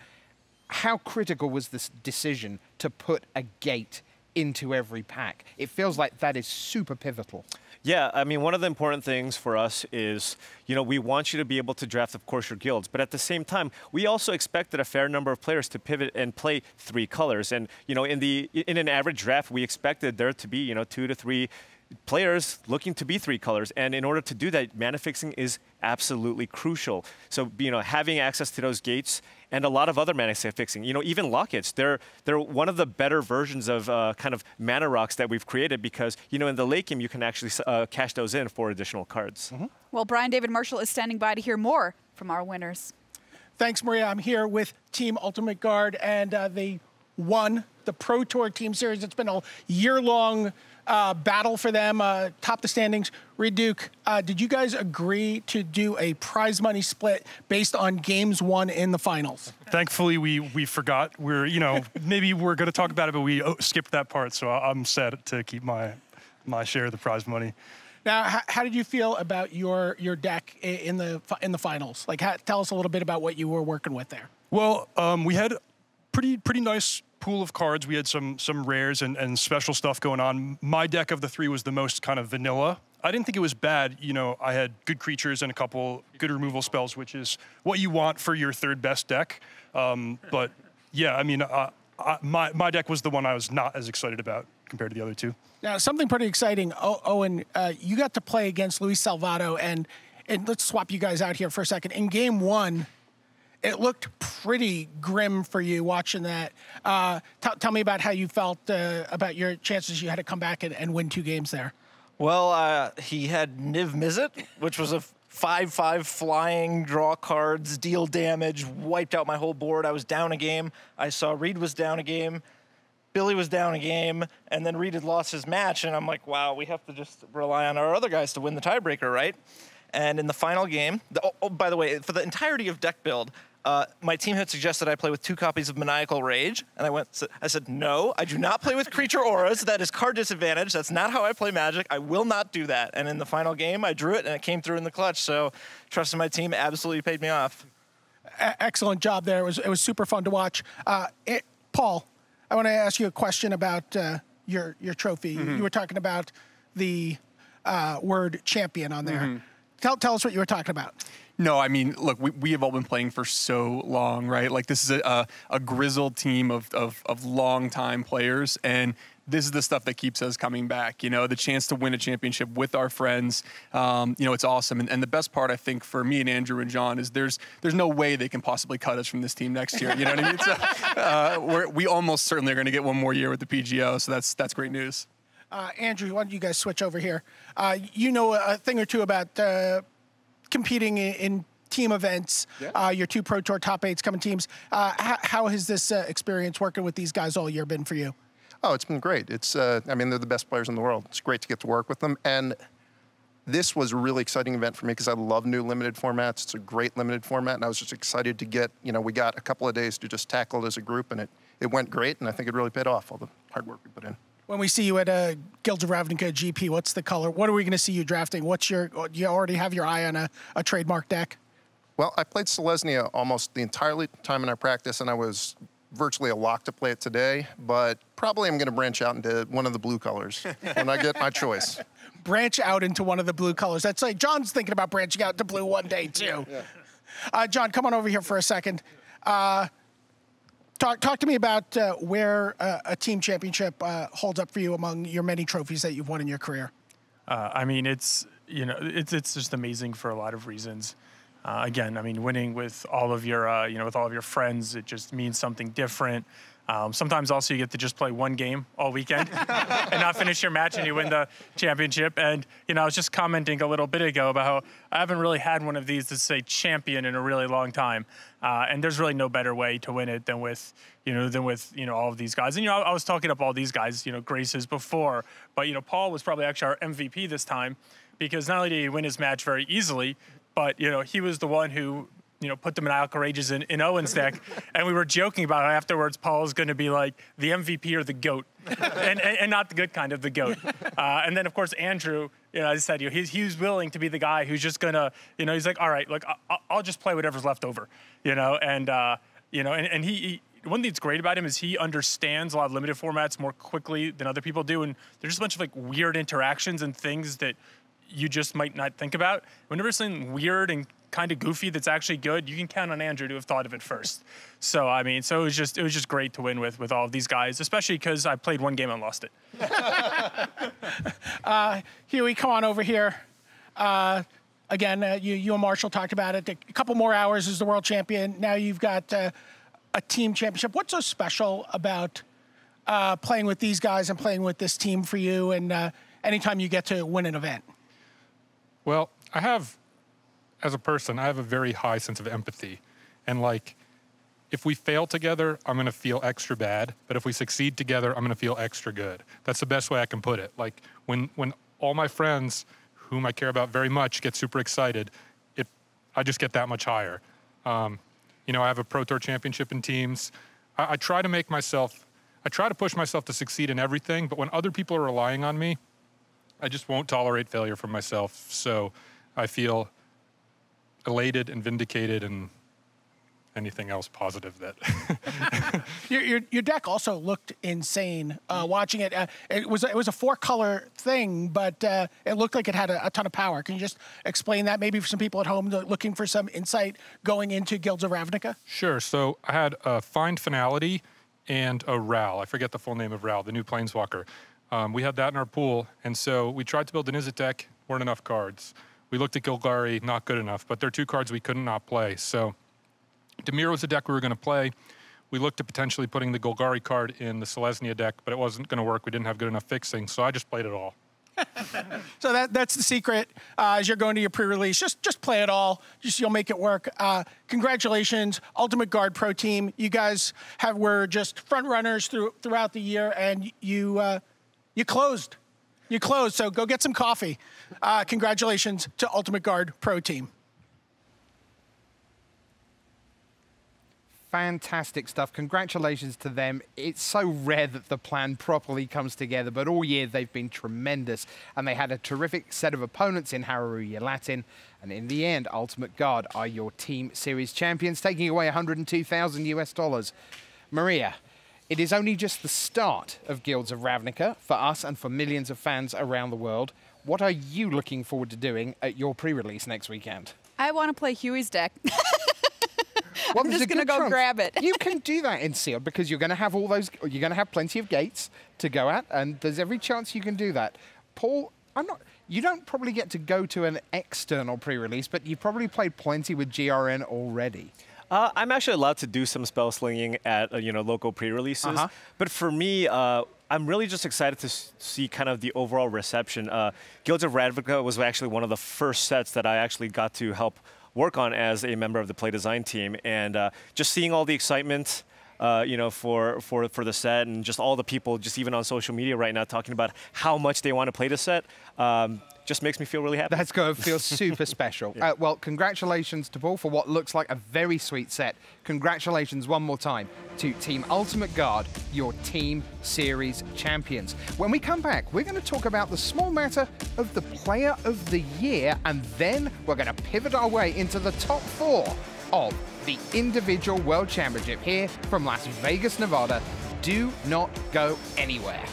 How critical was this decision to put a gate into every pack? It feels like that is super pivotal. Yeah, I mean, one of the important things for us is, you know, we want you to be able to draft, of course, your guilds, but at the same time, we also expected a fair number of players to pivot and play 3 colors. And, you know, in an average draft, we expected there to be, you know, 2 to 3 players looking to be 3 colors, and in order to do that, mana fixing is absolutely crucial. So, you know, having access to those gates and a lot of other mana fixing, you know, even lockets, they're one of the better versions of kind of mana rocks that we've created because, you know, in the late game you can actually cash those in for additional cards. Well, Brian David Marshall is standing by to hear more from our winners. Thanks, Maria. I'm here with Team Ultimate Guard, and they won the Pro Tour Team Series. It's been a year-long battle for them, top the standings. Reid Duke, did you guys agree to do a prize money split based on games won in the finals? Thankfully, we forgot. You know, maybe we're going to talk about it, but we skipped that part, so I'm sad to keep my share of the prize money. Now, how did you feel about your deck in the finals? Like, tell us a little bit about what you were working with there. Well, we had pretty nice pool of cards. We had some rares and special stuff going on. My deck of the 3 was the most kind of vanilla. I didn't think it was bad. You know, I had good creatures and a couple good removal spells, which is what you want for your 3rd best deck. But yeah, I mean, my deck was the one I was not as excited about compared to the other 2. Now, something pretty exciting. Owen, you got to play against Luis Salvatto, and let's swap you guys out here for a second. In game 1, it looked pretty grim for you watching that. Tell me about how you felt about your chances you had to come back and win 2 games there. Well, he had Niv Mizzet, which was a 5/5 flying, draw cards, deal damage, wiped out my whole board. I was down a game. I saw Reid was down a game. Billy was down a game, and then Reid had lost his match, and I'm like, wow, we have to just rely on our other guys to win the tiebreaker, right? And in the final game, by the way, for the entirety of deck build, my team had suggested I play with 2 copies of Maniacal Rage, and I said, no, I do not play with creature auras. That is card disadvantage. That's not how I play Magic. I will not do that. And in the final game, I drew it, and it came through in the clutch. So trusting my team absolutely paid me off. Excellent job there. It was super fun to watch. Paul, I want to ask you a question about your trophy. You were talking about the word champion on there. Tell us what you were talking about. No, I mean, look, we have all been playing for so long, right? Like, this is a grizzled team of long-time players, and this is the stuff that keeps us coming back. You know, the chance to win a championship with our friends, you know, it's awesome. And the best part, I think, for me and Andrew and John is there's no way they can possibly cut us from this team next year. You know what I mean? So, we almost certainly are going to get one more year with the PGO, so that's great news. Andrew, why don't you guys switch over here? You know a thing or two about competing in team events, your 2 Pro Tour top 8s coming teams. How has this experience working with these guys all year been for you? Oh, it's been great. It's, I mean, they're the best players in the world. It's great to get to work with them. And this was a really exciting event for me because I love new limited formats. It's a great limited format, and I was just excited to get, we got a couple of days to just tackle it as a group, and it went great, and I think it really paid off, all the hard work we put in. When we see you at a Guilds of Ravnica GP, what's the color? What are we going to see you drafting? You already have your eye on a trademark deck? Well, I played Selesnya almost the entire time in our practice, and I was virtually a lock to play it today, but probably I'm going to branch out into one of the blue colors when I get my choice. Branch out into one of the blue colors. That's like John's thinking about branching out to blue one day, too. John, come on over here for a second. Talk to me about where a team championship holds up for you among your many trophies that you've won in your career. I mean, it's just amazing for a lot of reasons. Again, I mean, winning with all of your with all of your friends, it just means something different. Sometimes also you get to just play one game all weekend and not finish your match and you win the championship. And, I was just commenting a little bit ago about how I haven't really had one of these to say champion in a really long time. And there's really no better way to win it than with all of these guys. And, I was talking up all these guys, Graces before, but, Paul was probably actually our MVP this time because not only did he win his match very easily, but, he was the one who, put the Maniacal Rages in Owen's deck. And we were joking about it afterwards. Paul's going to be like the MVP or the GOAT, and not the good kind of the GOAT. And then, of course, Andrew, as I said, he's willing to be the guy who's just going to, he's like, all right, look, I'll just play whatever's left over, and he one thing that's great about him is he understands a lot of limited formats more quickly than other people do. And there's just a bunch of weird interactions and things that you just might not think about. Whenever something weird and kind of goofy that's actually good, you can count on Andrew to have thought of it first. So I mean, it was just great to win with all of these guys, especially because I played one game and lost it. Huey, come on over here. Again, you and Marshall talked about it. A couple more hours as the world champion. Now you've got a team championship. What's so special about playing with these guys and playing with this team for you? And anytime you get to win an event. Well, as a person, I have a very high sense of empathy. And if we fail together, I'm going to feel extra bad. But if we succeed together, I'm going to feel extra good. That's the best way I can put it. When all my friends, whom I care about very much, get super excited, I just get that much higher. I have a Pro Tour championship in teams. I try to push myself to succeed in everything. But when other people are relying on me, I just won't tolerate failure from myself. So I feel elated and vindicated and anything else positive that. Your deck also looked insane watching it. It was a 4-color thing, but it looked like it had a ton of power. Can you just explain that maybe for some people at home looking for some insight going into Guilds of Ravnica? Sure. So I had a Find Finality and a Ral. I forget the full name of Ral, the new Planeswalker. We had that in our pool, and so we tried to build an Izzet deck, weren't enough cards. We looked at Golgari, not good enough, but they're 2 cards we couldn't not play. So Dimir was the deck we were going to play. We looked at potentially putting the Golgari card in the Selesnya deck, but it wasn't going to work. We didn't have good enough fixing, so I just played it all. So that's the secret as you're going to your pre-release. Just play it all. You'll make it work. Congratulations, Ultimate Guard Pro Team. You guys were just front runners throughout the year, and you closed. You closed, so go get some coffee. Congratulations to Ultimate Guard Pro Team. Fantastic stuff. Congratulations to them. It's so rare that the plan properly comes together, but all year they've been tremendous, and they had a terrific set of opponents in Hareruya Latin, and in the end, Ultimate Guard are your Team Series champions, taking away $102,000 US. Maria, it is only just the start of Guilds of Ravnica for us and for millions of fans around the world. What are you looking forward to doing at your pre-release next weekend? I want to play Huey's deck. Well, I'm just going to go grab it. You can do that in Sealed because you're going to have you're going to have plenty of gates to go at, and there's every chance you can do that. Paul, you don't probably get to go to an external pre-release, but you probably played plenty with GRN already. I'm actually allowed to do some spell slinging at local pre-releases, but for me, I'm really just excited to see kind of the overall reception. Guilds of Ravnica was actually one of the first sets that I actually got to help work on as a member of the play design team. And just seeing all the excitement, you know, for the set, and just all the people, just even on social media right now, talking about how much they want to play the set, just makes me feel really happy. That's going to feel super special. Yeah. Well, congratulations to Paul for what looks like a very sweet set. Congratulations one more time to Team Ultimate Guard, your Team Series champions. When we come back, we're going to talk about the small matter of the Player of the Year, and then we're going to pivot our way into the top 4 of the Individual World Championship here from Las Vegas, Nevada. Do not go anywhere.